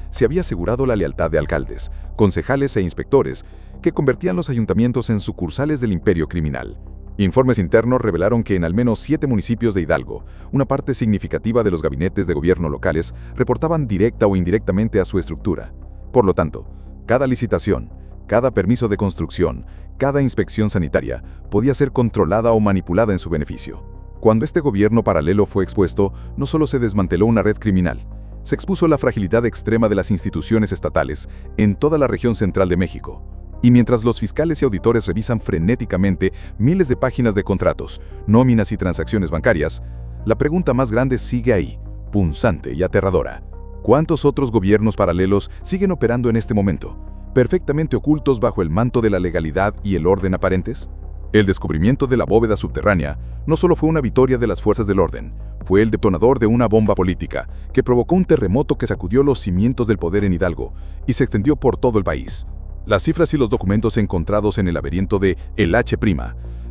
se había asegurado la lealtad de alcaldes, concejales e inspectores que convertían los ayuntamientos en sucursales del imperio criminal. Informes internos revelaron que en al menos 7 municipios de Hidalgo, una parte significativa de los gabinetes de gobierno locales reportaban directa o indirectamente a su estructura. Por lo tanto, cada licitación, cada permiso de construcción, cada inspección sanitaria podía ser controlada o manipulada en su beneficio. Cuando este gobierno paralelo fue expuesto, no solo se desmanteló una red criminal, se expuso la fragilidad extrema de las instituciones estatales en toda la región central de México. Y mientras los fiscales y auditores revisan frenéticamente miles de páginas de contratos, nóminas y transacciones bancarias, la pregunta más grande sigue ahí, punzante y aterradora. ¿Cuántos otros gobiernos paralelos siguen operando en este momento, perfectamente ocultos bajo el manto de la legalidad y el orden aparentes? El descubrimiento de la bóveda subterránea no solo fue una victoria de las fuerzas del orden, fue el detonador de una bomba política que provocó un terremoto que sacudió los cimientos del poder en Hidalgo y se extendió por todo el país. Las cifras y los documentos encontrados en el laberinto de el H'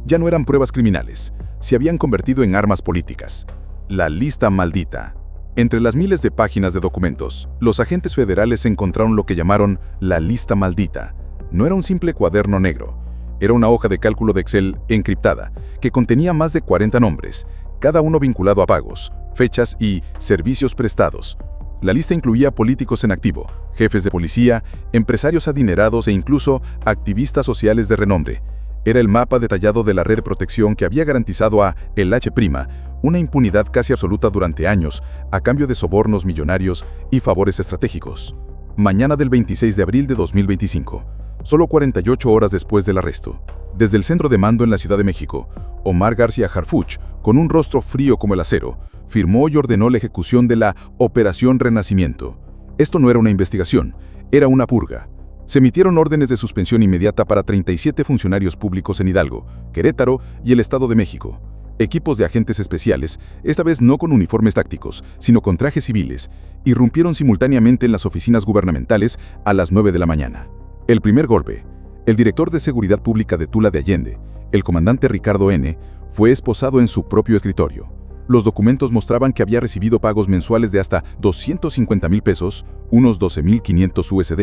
ya no eran pruebas criminales, se habían convertido en armas políticas. La lista maldita. Entre las miles de páginas de documentos, los agentes federales encontraron lo que llamaron la lista maldita. No era un simple cuaderno negro, era una hoja de cálculo de Excel encriptada que contenía más de 40 nombres, cada uno vinculado a pagos, fechas y servicios prestados. La lista incluía políticos en activo, jefes de policía, empresarios adinerados e incluso activistas sociales de renombre. Era el mapa detallado de la red de protección que había garantizado a el H' una impunidad casi absoluta durante años, a cambio de sobornos millonarios y favores estratégicos. Mañana del 26 de abril de 2025, solo 48 horas después del arresto. Desde el centro de mando en la Ciudad de México, Omar García Harfuch, con un rostro frío como el acero, firmó y ordenó la ejecución de la Operación Renacimiento. Esto no era una investigación, era una purga. Se emitieron órdenes de suspensión inmediata para 37 funcionarios públicos en Hidalgo, Querétaro y el Estado de México. Equipos de agentes especiales, esta vez no con uniformes tácticos, sino con trajes civiles, irrumpieron simultáneamente en las oficinas gubernamentales a las 9 de la mañana. El primer golpe, el director de Seguridad Pública de Tula de Allende, el comandante Ricardo N., fue esposado en su propio escritorio. Los documentos mostraban que había recibido pagos mensuales de hasta 250,000 pesos, unos 12,500 USD,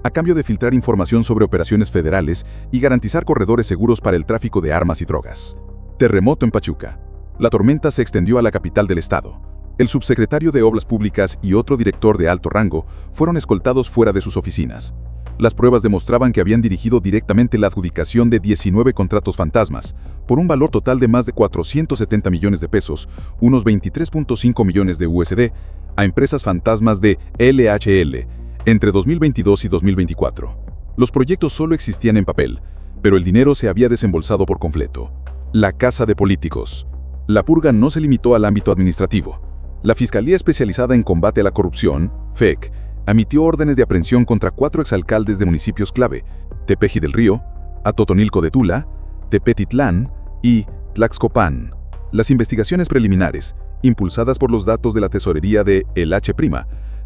a cambio de filtrar información sobre operaciones federales y garantizar corredores seguros para el tráfico de armas y drogas. Terremoto en Pachuca. La tormenta se extendió a la capital del estado. El subsecretario de Obras Públicas y otro director de alto rango fueron escoltados fuera de sus oficinas. Las pruebas demostraban que habían dirigido directamente la adjudicación de 19 contratos fantasmas, por un valor total de más de 470 millones de pesos, unos 23.5 millones de USD, a empresas fantasmas de LHL, entre 2022 y 2024. Los proyectos solo existían en papel, Pero el dinero se había desembolsado por completo. La Casa de Políticos. La purga no se limitó al ámbito administrativo. La Fiscalía Especializada en Combate a la Corrupción, FEC, emitió órdenes de aprehensión contra 4 exalcaldes de municipios clave: Tepeji del Río, Atotonilco de Tula, Tepetitlán y Tlaxcopan. Las investigaciones preliminares, impulsadas por los datos de la tesorería de El H',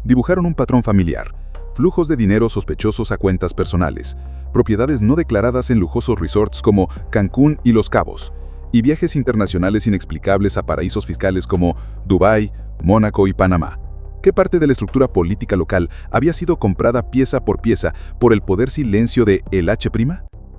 dibujaron un patrón familiar: flujos de dinero sospechosos a cuentas personales, propiedades no declaradas en lujosos resorts como Cancún y Los Cabos, y viajes internacionales inexplicables a paraísos fiscales como Dubái, Mónaco y Panamá. ¿Qué parte de la estructura política local había sido comprada pieza por pieza por el poder silencio de El H'?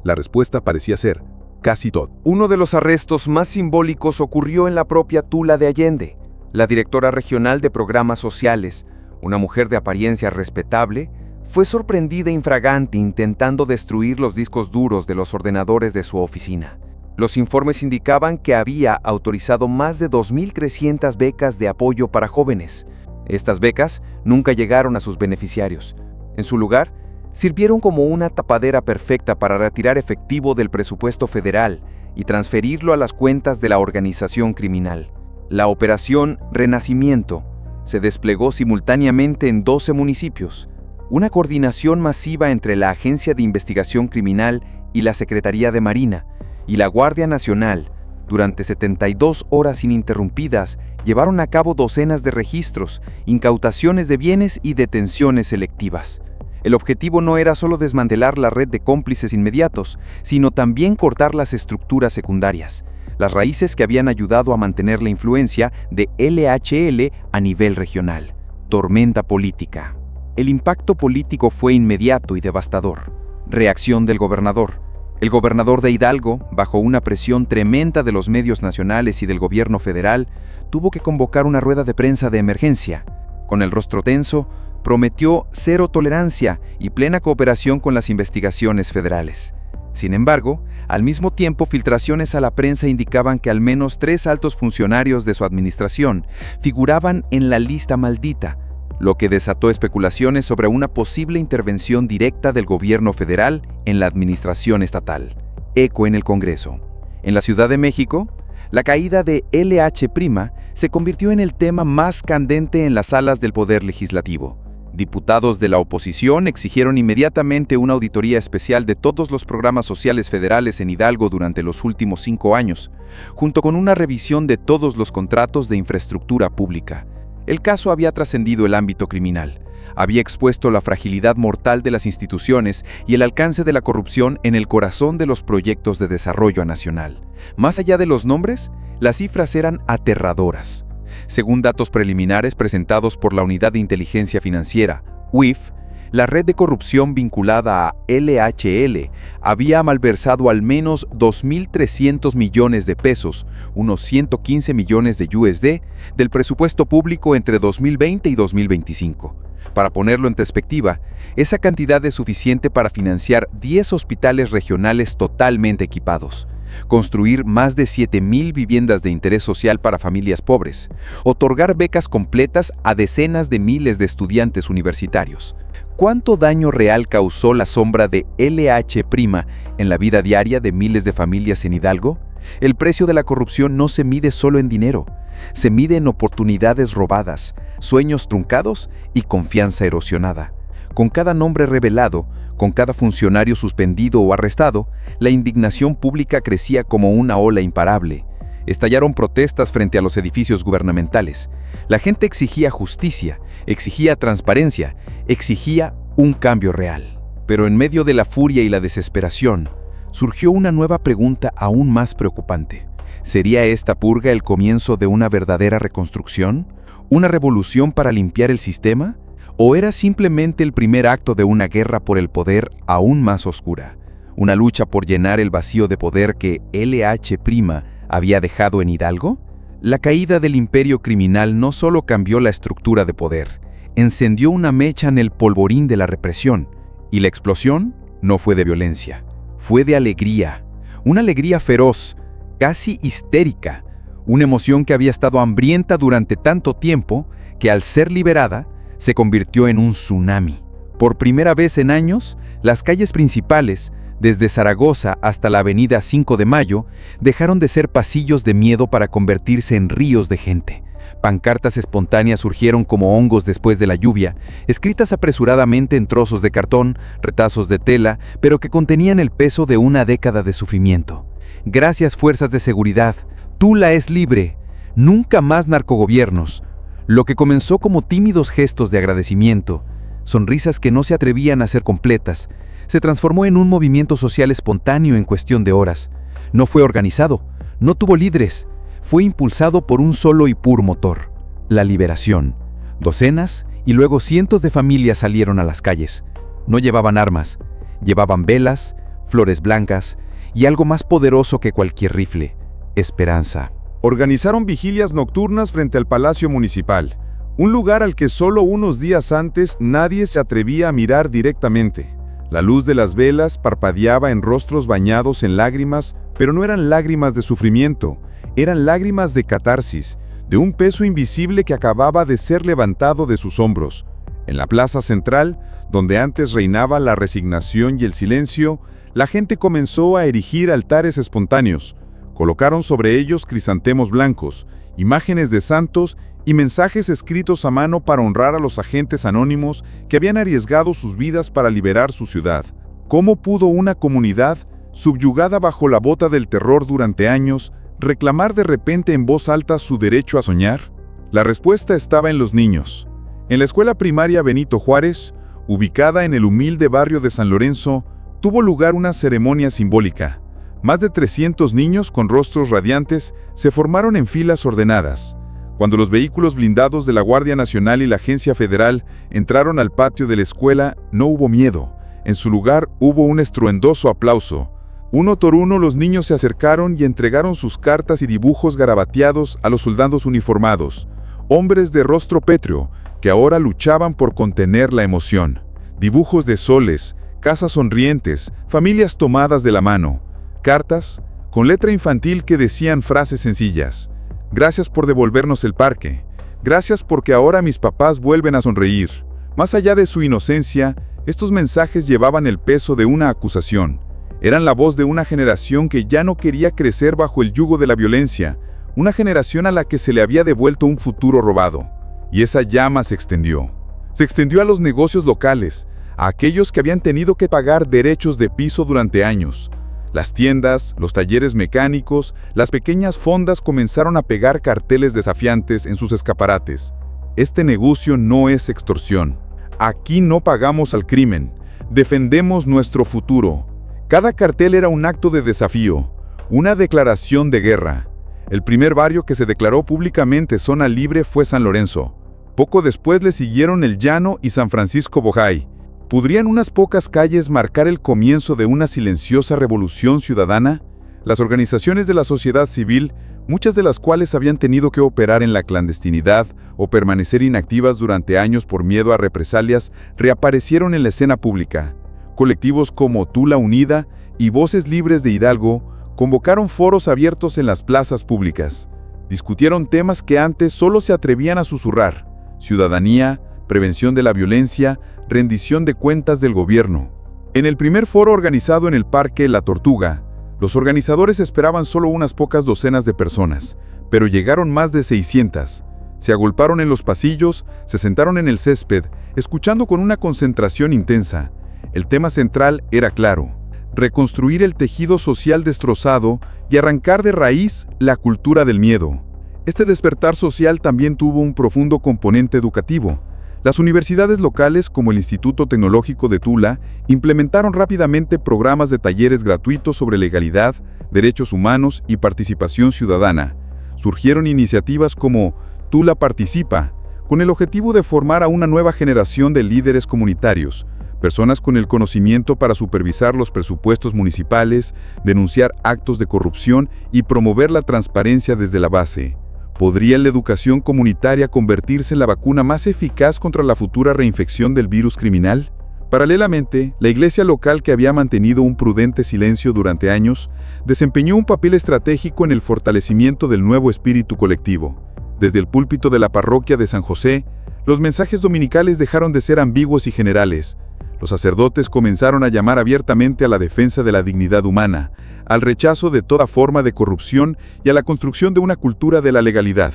La respuesta parecía ser casi todo. Uno de los arrestos más simbólicos ocurrió en la propia Tula de Allende. La directora regional de programas sociales, una mujer de apariencia respetable, fue sorprendida infragante intentando destruir los discos duros de los ordenadores de su oficina. Los informes indicaban que había autorizado más de 2.300 becas de apoyo para jóvenes. Estas becas nunca llegaron a sus beneficiarios. En su lugar, sirvieron como una tapadera perfecta para retirar efectivo del presupuesto federal y transferirlo a las cuentas de la organización criminal. La Operación Renacimiento se desplegó simultáneamente en 12 municipios. Una coordinación masiva entre la Agencia de Investigación Criminal y la Secretaría de Marina y la Guardia Nacional, durante 72 horas ininterrumpidas, llevaron a cabo docenas de registros, incautaciones de bienes y detenciones selectivas. El objetivo no era solo desmantelar la red de cómplices inmediatos, sino también cortar las estructuras secundarias, las raíces que habían ayudado a mantener la influencia de LHL a nivel regional. Tormenta política. El impacto político fue inmediato y devastador. Reacción del gobernador. El gobernador de Hidalgo, bajo una presión tremenda de los medios nacionales y del gobierno federal, tuvo que convocar una rueda de prensa de emergencia. Con el rostro tenso, prometió cero tolerancia y plena cooperación con las investigaciones federales. Sin embargo, al mismo tiempo, filtraciones a la prensa indicaban que al menos 3 altos funcionarios de su administración figuraban en la lista maldita, lo que desató especulaciones sobre una posible intervención directa del gobierno federal en la administración estatal. Eco en el Congreso. En la Ciudad de México, la caída de LH' se convirtió en el tema más candente en las salas del Poder Legislativo. Diputados de la oposición exigieron inmediatamente una auditoría especial de todos los programas sociales federales en Hidalgo durante los últimos 5 años, junto con una revisión de todos los contratos de infraestructura pública. El caso había trascendido el ámbito criminal. Había expuesto la fragilidad mortal de las instituciones y el alcance de la corrupción en el corazón de los proyectos de desarrollo nacional. Más allá de los nombres, las cifras eran aterradoras. Según datos preliminares presentados por la Unidad de Inteligencia Financiera, UIF, la red de corrupción vinculada a LHL había malversado al menos 2.300 millones de pesos, unos 115 millones de USD, del presupuesto público entre 2020 y 2025. Para ponerlo en perspectiva, esa cantidad es suficiente para financiar 10 hospitales regionales totalmente equipados, construir más de 7.000 viviendas de interés social para familias pobres, otorgar becas completas a decenas de miles de estudiantes universitarios. ¿Cuánto daño real causó la sombra de LH' en la vida diaria de miles de familias en Hidalgo? El precio de la corrupción no se mide solo en dinero, se mide en oportunidades robadas, sueños truncados y confianza erosionada. Con cada nombre revelado, con cada funcionario suspendido o arrestado, la indignación pública crecía como una ola imparable. Estallaron protestas frente a los edificios gubernamentales. La gente exigía justicia, exigía transparencia, exigía un cambio real. Pero en medio de la furia y la desesperación, surgió una nueva pregunta aún más preocupante. ¿Sería esta purga el comienzo de una verdadera reconstrucción? ¿Una revolución para limpiar el sistema? ¿O era simplemente el primer acto de una guerra por el poder aún más oscura? ¿Una lucha por llenar el vacío de poder que LH' había dejado en Hidalgo? La caída del imperio criminal no solo cambió la estructura de poder, encendió una mecha en el polvorín de la represión, y la explosión no fue de violencia, fue de alegría, una alegría feroz, casi histérica, una emoción que había estado hambrienta durante tanto tiempo que al ser liberada, se convirtió en un tsunami. Por primera vez en años, las calles principales, Desde Zaragoza hasta la avenida 5 de Mayo, dejaron de ser pasillos de miedo para convertirse en ríos de gente. Pancartas espontáneas surgieron como hongos después de la lluvia, escritas apresuradamente en trozos de cartón, retazos de tela, pero que contenían el peso de una década de sufrimiento. Gracias, fuerzas de seguridad. Tula es libre. Nunca más narcogobiernos. Lo que comenzó como tímidos gestos de agradecimiento, sonrisas que no se atrevían a ser completas, se transformó en un movimiento social espontáneo en cuestión de horas. No fue organizado, no tuvo líderes, fue impulsado por un solo y puro motor: la liberación. Docenas y luego cientos de familias salieron a las calles. No llevaban armas, llevaban velas, flores blancas y algo más poderoso que cualquier rifle: esperanza. Organizaron vigilias nocturnas frente al Palacio Municipal, un lugar al que solo unos días antes nadie se atrevía a mirar directamente. La luz de las velas parpadeaba en rostros bañados en lágrimas, pero no eran lágrimas de sufrimiento, eran lágrimas de catarsis, de un peso invisible que acababa de ser levantado de sus hombros. En la plaza central, donde antes reinaba la resignación y el silencio, la gente comenzó a erigir altares espontáneos. Colocaron sobre ellos crisantemos blancos, imágenes de santos y mensajes escritos a mano para honrar a los agentes anónimos que habían arriesgado sus vidas para liberar su ciudad. ¿Cómo pudo una comunidad, subyugada bajo la bota del terror durante años, reclamar de repente en voz alta su derecho a soñar? La respuesta estaba en los niños. En la escuela primaria Benito Juárez, ubicada en el humilde barrio de San Lorenzo, tuvo lugar una ceremonia simbólica. Más de 300 niños con rostros radiantes se formaron en filas ordenadas. Cuando los vehículos blindados de la Guardia Nacional y la Agencia Federal entraron al patio de la escuela, no hubo miedo. En su lugar hubo un estruendoso aplauso. Uno por uno los niños se acercaron y entregaron sus cartas y dibujos garabateados a los soldados uniformados, hombres de rostro pétreo, que ahora luchaban por contener la emoción. Dibujos de soles, casas sonrientes, familias tomadas de la mano, cartas con letra infantil que decían frases sencillas. Gracias por devolvernos el parque. Gracias porque ahora mis papás vuelven a sonreír. Más allá de su inocencia, estos mensajes llevaban el peso de una acusación. Eran la voz de una generación que ya no quería crecer bajo el yugo de la violencia, una generación a la que se le había devuelto un futuro robado. Y esa llama se extendió. Se extendió a los negocios locales, a aquellos que habían tenido que pagar derechos de piso durante años. Las tiendas, los talleres mecánicos, las pequeñas fondas comenzaron a pegar carteles desafiantes en sus escaparates. Este negocio no es extorsión. Aquí no pagamos al crimen. Defendemos nuestro futuro. Cada cartel era un acto de desafío, una declaración de guerra. El primer barrio que se declaró públicamente zona libre fue San Lorenzo. Poco después le siguieron El Llano y San Francisco Bojay. ¿Podrían unas pocas calles marcar el comienzo de una silenciosa revolución ciudadana? Las organizaciones de la sociedad civil, muchas de las cuales habían tenido que operar en la clandestinidad o permanecer inactivas durante años por miedo a represalias, reaparecieron en la escena pública. Colectivos como Tula Unida y Voces Libres de Hidalgo convocaron foros abiertos en las plazas públicas. Discutieron temas que antes solo se atrevían a susurrar: ciudadanía, prevención de la violencia, rendición de cuentas del gobierno. En el primer foro organizado en el Parque La Tortuga, los organizadores esperaban solo unas pocas docenas de personas, pero llegaron más de 600. Se agolparon en los pasillos, se sentaron en el césped, escuchando con una concentración intensa. El tema central era claro: reconstruir el tejido social destrozado y arrancar de raíz la cultura del miedo. Este despertar social también tuvo un profundo componente educativo. Las universidades locales, como el Instituto Tecnológico de Tula, implementaron rápidamente programas de talleres gratuitos sobre legalidad, derechos humanos y participación ciudadana. Surgieron iniciativas como Tula Participa, con el objetivo de formar a una nueva generación de líderes comunitarios, personas con el conocimiento para supervisar los presupuestos municipales, denunciar actos de corrupción y promover la transparencia desde la base. ¿Podría la educación comunitaria convertirse en la vacuna más eficaz contra la futura reinfección del virus criminal? Paralelamente, la iglesia local, que había mantenido un prudente silencio durante años, desempeñó un papel estratégico en el fortalecimiento del nuevo espíritu colectivo. Desde el púlpito de la parroquia de San José, los mensajes dominicales dejaron de ser ambiguos y generales. Los sacerdotes comenzaron a llamar abiertamente a la defensa de la dignidad humana, al rechazo de toda forma de corrupción y a la construcción de una cultura de la legalidad.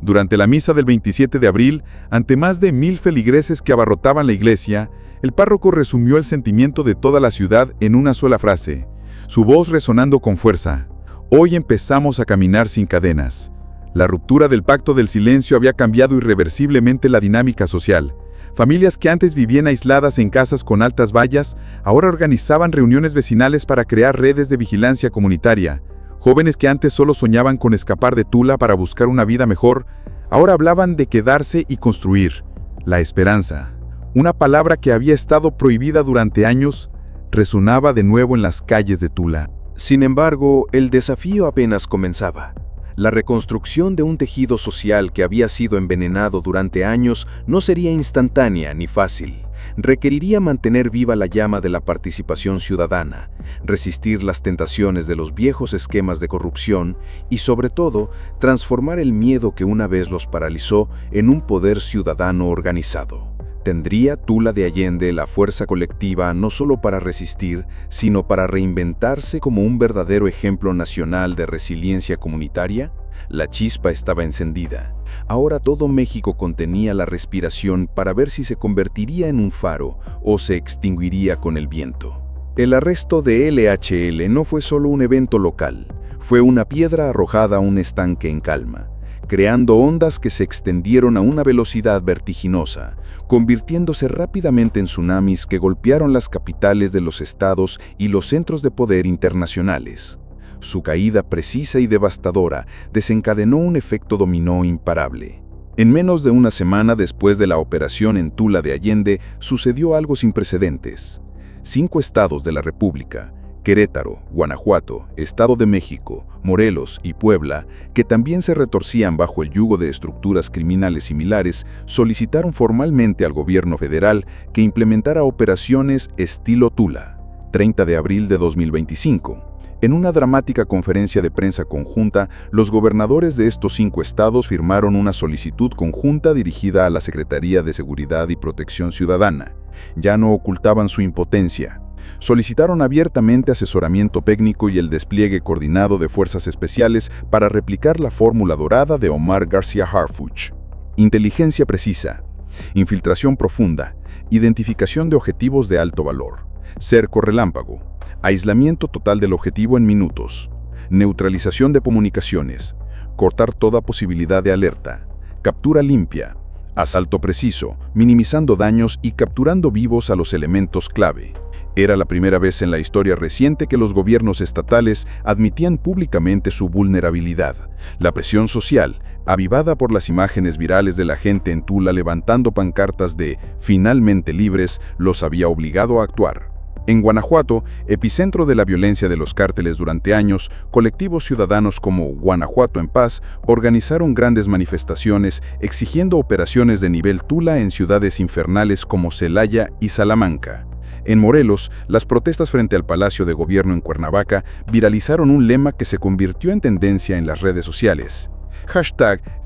Durante la misa del 27 de abril, ante más de 1000 feligreses que abarrotaban la iglesia, el párroco resumió el sentimiento de toda la ciudad en una sola frase, su voz resonando con fuerza: «Hoy empezamos a caminar sin cadenas». La ruptura del pacto del silencio había cambiado irreversiblemente la dinámica social. Familias que antes vivían aisladas en casas con altas vallas, ahora organizaban reuniones vecinales para crear redes de vigilancia comunitaria. Jóvenes que antes solo soñaban con escapar de Tula para buscar una vida mejor, ahora hablaban de quedarse y construir. La esperanza, una palabra que había estado prohibida durante años, resonaba de nuevo en las calles de Tula. Sin embargo, el desafío apenas comenzaba. La reconstrucción de un tejido social que había sido envenenado durante años no sería instantánea ni fácil. Requeriría mantener viva la llama de la participación ciudadana, resistir las tentaciones de los viejos esquemas de corrupción y, sobre todo, transformar el miedo que una vez los paralizó en un poder ciudadano organizado. ¿Tendría Tula de Allende la fuerza colectiva no solo para resistir, sino para reinventarse como un verdadero ejemplo nacional de resiliencia comunitaria? La chispa estaba encendida. Ahora todo México contenía la respiración para ver si se convertiría en un faro o se extinguiría con el viento. El arresto de LHL no fue solo un evento local, fue una piedra arrojada a un estanque en calma, creando ondas que se extendieron a una velocidad vertiginosa, convirtiéndose rápidamente en tsunamis que golpearon las capitales de los estados y los centros de poder internacionales. Su caída precisa y devastadora desencadenó un efecto dominó imparable. En menos de una semana después de la operación en Tula de Allende, sucedió algo sin precedentes. 5 estados de la República, Querétaro, Guanajuato, Estado de México, Morelos y Puebla, que también se retorcían bajo el yugo de estructuras criminales similares, solicitaron formalmente al gobierno federal que implementara operaciones estilo Tula. 30 de abril de 2025. En una dramática conferencia de prensa conjunta, los gobernadores de estos 5 estados firmaron una solicitud conjunta dirigida a la Secretaría de Seguridad y Protección Ciudadana. Ya no ocultaban su impotencia. Solicitaron abiertamente asesoramiento técnico y el despliegue coordinado de fuerzas especiales para replicar la fórmula dorada de Omar García Harfuch. Inteligencia precisa, infiltración profunda, identificación de objetivos de alto valor, cerco relámpago, aislamiento total del objetivo en minutos, neutralización de comunicaciones, cortar toda posibilidad de alerta, captura limpia, asalto preciso, minimizando daños y capturando vivos a los elementos clave. Era la primera vez en la historia reciente que los gobiernos estatales admitían públicamente su vulnerabilidad. La presión social, avivada por las imágenes virales de la gente en Tula levantando pancartas de «finalmente libres», los había obligado a actuar. En Guanajuato, epicentro de la violencia de los cárteles durante años, colectivos ciudadanos como Guanajuato en Paz organizaron grandes manifestaciones exigiendo operaciones de nivel Tula en ciudades infernales como Celaya y Salamanca. En Morelos, las protestas frente al Palacio de Gobierno en Cuernavaca viralizaron un lema que se convirtió en tendencia en las redes sociales.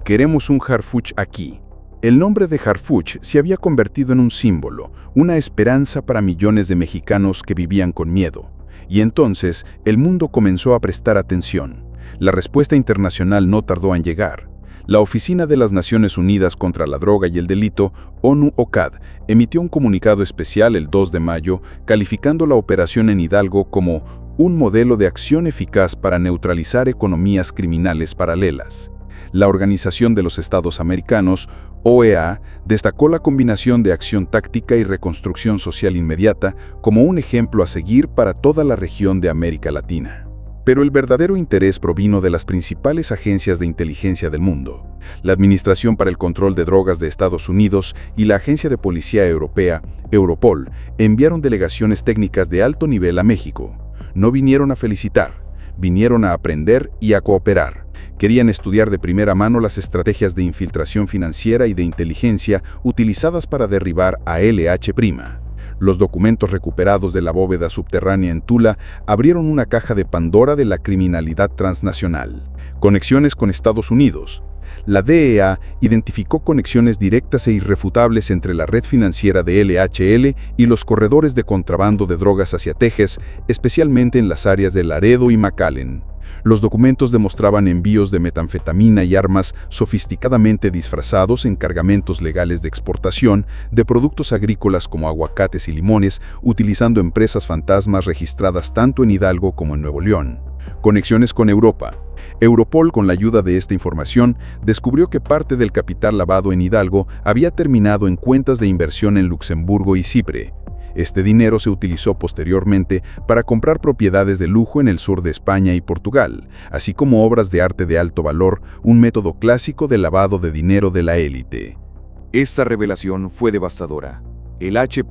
#Queremos un Harfuch aquí. El nombre de Harfuch se había convertido en un símbolo, una esperanza para millones de mexicanos que vivían con miedo. Y entonces, el mundo comenzó a prestar atención. La respuesta internacional no tardó en llegar. La Oficina de las Naciones Unidas contra la Droga y el Delito, ONU-OCAD, emitió un comunicado especial el 2 de mayo calificando la operación en Hidalgo como un modelo de acción eficaz para neutralizar economías criminales paralelas. La Organización de los Estados Americanos, OEA, destacó la combinación de acción táctica y reconstrucción social inmediata como un ejemplo a seguir para toda la región de América Latina. Pero el verdadero interés provino de las principales agencias de inteligencia del mundo. La Administración para el Control de Drogas de Estados Unidos y la Agencia de Policía Europea, Europol, enviaron delegaciones técnicas de alto nivel a México. No vinieron a felicitar, vinieron a aprender y a cooperar. Querían estudiar de primera mano las estrategias de infiltración financiera y de inteligencia utilizadas para derribar a LH'. Los documentos recuperados de la bóveda subterránea en Tula abrieron una caja de Pandora de la criminalidad transnacional. Conexiones con Estados Unidos, La DEA identificó conexiones directas e irrefutables entre la red financiera de LHL y los corredores de contrabando de drogas hacia Texas, especialmente en las áreas de Laredo y McAllen. Los documentos demostraban envíos de metanfetamina y armas sofisticadamente disfrazados en cargamentos legales de exportación de productos agrícolas como aguacates y limones, utilizando empresas fantasmas registradas tanto en Hidalgo como en Nuevo León. Conexiones con Europa. Europol, con la ayuda de esta información, descubrió que parte del capital lavado en Hidalgo había terminado en cuentas de inversión en Luxemburgo y Chipre. Este dinero se utilizó posteriormente para comprar propiedades de lujo en el sur de España y Portugal, así como obras de arte de alto valor, un método clásico de lavado de dinero de la élite. Esta revelación fue devastadora. El H'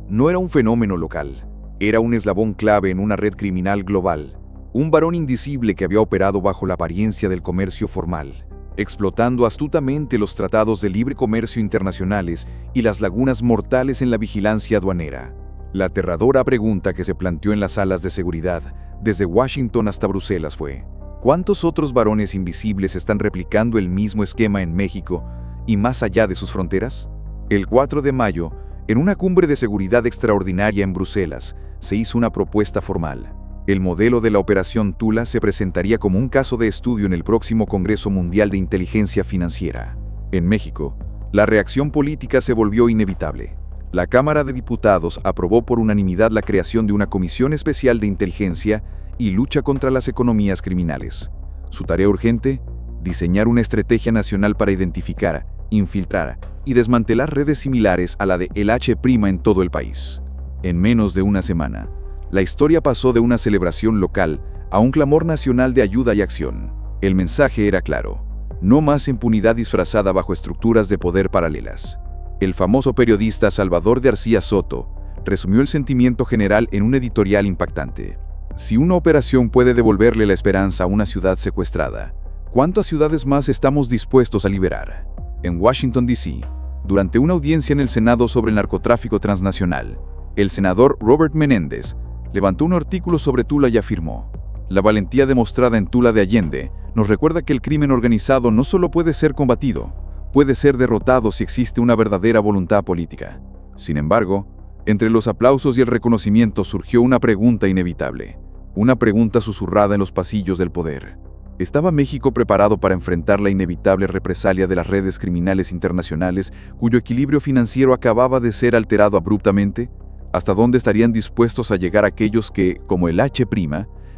no era un fenómeno local, era un eslabón clave en una red criminal global, un varón invisible que había operado bajo la apariencia del comercio formal, explotando astutamente los tratados de libre comercio internacionales y las lagunas mortales en la vigilancia aduanera. La aterradora pregunta que se planteó en las salas de seguridad, desde Washington hasta Bruselas, fue: ¿cuántos otros varones invisibles están replicando el mismo esquema en México y más allá de sus fronteras? El 4 de mayo, en una cumbre de seguridad extraordinaria en Bruselas, se hizo una propuesta formal. El modelo de la Operación Tula se presentaría como un caso de estudio en el próximo Congreso Mundial de Inteligencia Financiera. En México, la reacción política se volvió inevitable. La Cámara de Diputados aprobó por unanimidad la creación de una Comisión Especial de Inteligencia y Lucha contra las Economías Criminales. Su tarea urgente: diseñar una estrategia nacional para identificar, infiltrar y desmantelar redes similares a la de el H' en todo el país. En menos de una semana, la historia pasó de una celebración local a un clamor nacional de ayuda y acción. El mensaje era claro: no más impunidad disfrazada bajo estructuras de poder paralelas. El famoso periodista Salvador de Arcía Soto resumió el sentimiento general en un editorial impactante. Si una operación puede devolverle la esperanza a una ciudad secuestrada, ¿cuántas ciudades más estamos dispuestos a liberar? En Washington, D.C., durante una audiencia en el Senado sobre el narcotráfico transnacional, el senador Robert Menéndez levantó un artículo sobre Tula y afirmó: la valentía demostrada en Tula de Allende nos recuerda que el crimen organizado no solo puede ser combatido, puede ser derrotado si existe una verdadera voluntad política. Sin embargo, entre los aplausos y el reconocimiento surgió una pregunta inevitable, una pregunta susurrada en los pasillos del poder. ¿Estaba México preparado para enfrentar la inevitable represalia de las redes criminales internacionales cuyo equilibrio financiero acababa de ser alterado abruptamente? ¿Hasta dónde estarían dispuestos a llegar aquellos que, como el H',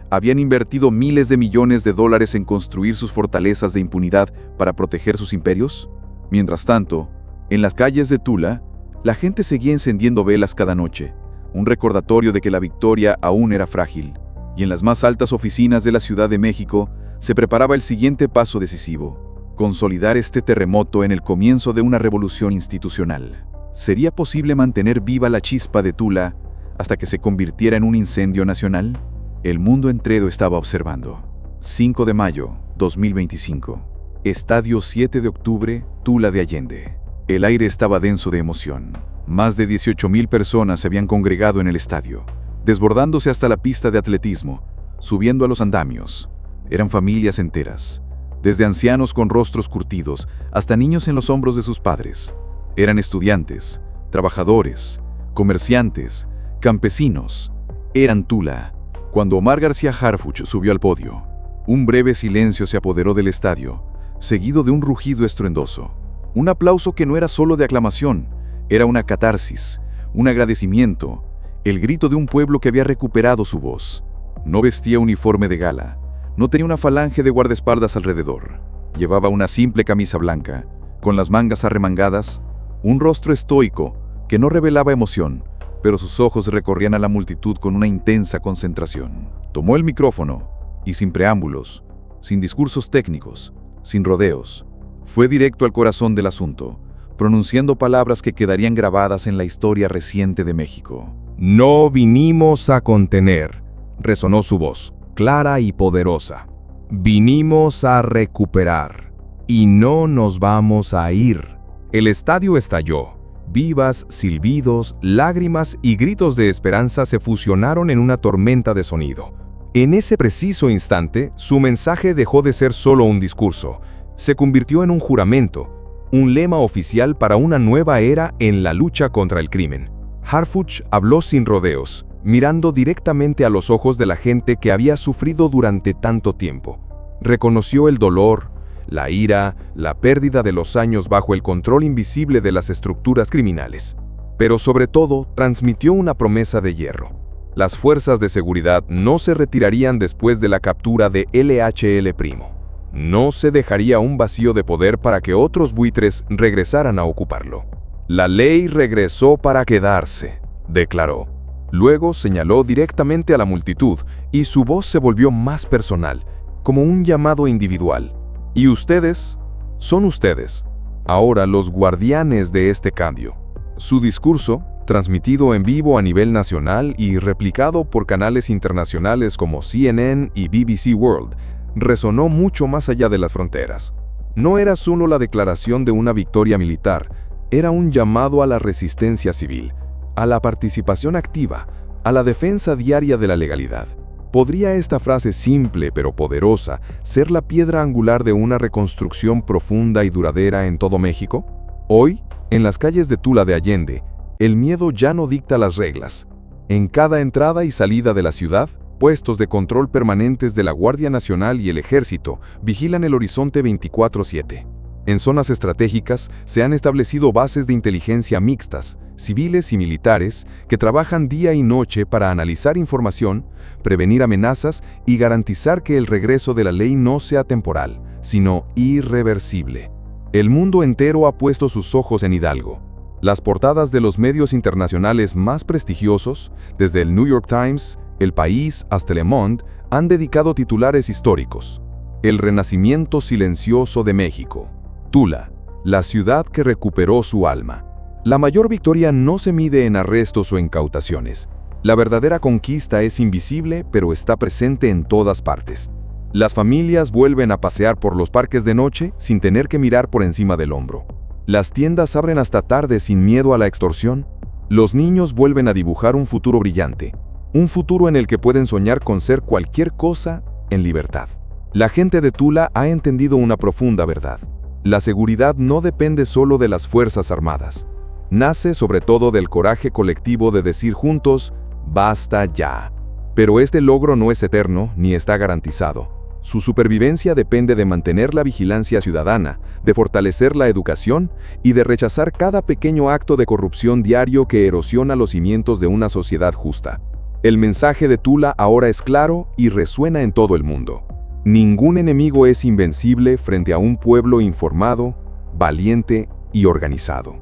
habían invertido miles de millones de dólares en construir sus fortalezas de impunidad para proteger sus imperios? Mientras tanto, en las calles de Tula, la gente seguía encendiendo velas cada noche, un recordatorio de que la victoria aún era frágil, y en las más altas oficinas de la Ciudad de México se preparaba el siguiente paso decisivo: consolidar este terremoto en el comienzo de una revolución institucional. ¿Sería posible mantener viva la chispa de Tula hasta que se convirtiera en un incendio nacional? El mundo entero estaba observando. 5 de mayo, 2025. Estadio 7 de octubre, Tula de Allende. El aire estaba denso de emoción. Más de 18,000 personas se habían congregado en el estadio, desbordándose hasta la pista de atletismo, subiendo a los andamios. Eran familias enteras, desde ancianos con rostros curtidos hasta niños en los hombros de sus padres. Eran estudiantes, trabajadores, comerciantes, campesinos. Eran Tula. Cuando Omar García Harfuch subió al podio, un breve silencio se apoderó del estadio, seguido de un rugido estruendoso. Un aplauso que no era solo de aclamación, era una catarsis, un agradecimiento, el grito de un pueblo que había recuperado su voz. No vestía uniforme de gala, no tenía una falange de guardaespaldas alrededor. Llevaba una simple camisa blanca, con las mangas arremangadas, un rostro estoico que no revelaba emoción, pero sus ojos recorrían a la multitud con una intensa concentración. Tomó el micrófono y, sin preámbulos, sin discursos técnicos, sin rodeos, fue directo al corazón del asunto, pronunciando palabras que quedarían grabadas en la historia reciente de México. No vinimos a contener, resonó su voz, clara y poderosa. Vinimos a recuperar, y no nos vamos a ir. El estadio estalló. Vivas, silbidos, lágrimas y gritos de esperanza se fusionaron en una tormenta de sonido. En ese preciso instante, su mensaje dejó de ser solo un discurso Se convirtió en un juramento, un lema oficial para una nueva era en la lucha contra el crimen. Harfuch habló sin rodeos, mirando directamente a los ojos de la gente que había sufrido durante tanto tiempo. Reconoció el dolor, la ira, la pérdida de los años bajo el control invisible de las estructuras criminales. Pero sobre todo, transmitió una promesa de hierro. Las fuerzas de seguridad no se retirarían después de la captura de LHL'. No se dejaría un vacío de poder para que otros buitres regresaran a ocuparlo. La ley regresó para quedarse, declaró. Luego señaló directamente a la multitud y su voz se volvió más personal, como un llamado individual. Y ustedes, son ustedes, ahora los guardianes de este cambio. Su discurso, transmitido en vivo a nivel nacional y replicado por canales internacionales como CNN y BBC World, resonó mucho más allá de las fronteras. No era solo la declaración de una victoria militar, era un llamado a la resistencia civil, a la participación activa, a la defensa diaria de la legalidad. ¿Podría esta frase simple pero poderosa ser la piedra angular de una reconstrucción profunda y duradera en todo México? Hoy, en las calles de Tula de Allende, el miedo ya no dicta las reglas. En cada entrada y salida de la ciudad, puestos de control permanentes de la Guardia Nacional y el Ejército vigilan el horizonte 24/7. En zonas estratégicas se han establecido bases de inteligencia mixtas, civiles y militares, que trabajan día y noche para analizar información, prevenir amenazas y garantizar que el regreso de la ley no sea temporal, sino irreversible. El mundo entero ha puesto sus ojos en Hidalgo. Las portadas de los medios internacionales más prestigiosos, desde el New York Times, El País hasta Le Monde, han dedicado titulares históricos. El renacimiento silencioso de México. Tula, la ciudad que recuperó su alma. La mayor victoria no se mide en arrestos o incautaciones. La verdadera conquista es invisible, pero está presente en todas partes. Las familias vuelven a pasear por los parques de noche sin tener que mirar por encima del hombro. Las tiendas abren hasta tarde sin miedo a la extorsión. Los niños vuelven a dibujar un futuro brillante. Un futuro en el que pueden soñar con ser cualquier cosa en libertad. La gente de Tula ha entendido una profunda verdad. La seguridad no depende solo de las Fuerzas Armadas. Nace sobre todo del coraje colectivo de decir juntos, basta ya. Pero este logro no es eterno ni está garantizado. Su supervivencia depende de mantener la vigilancia ciudadana, de fortalecer la educación y de rechazar cada pequeño acto de corrupción diario que erosiona los cimientos de una sociedad justa. El mensaje de Tula ahora es claro y resuena en todo el mundo. Ningún enemigo es invencible frente a un pueblo informado, valiente y organizado.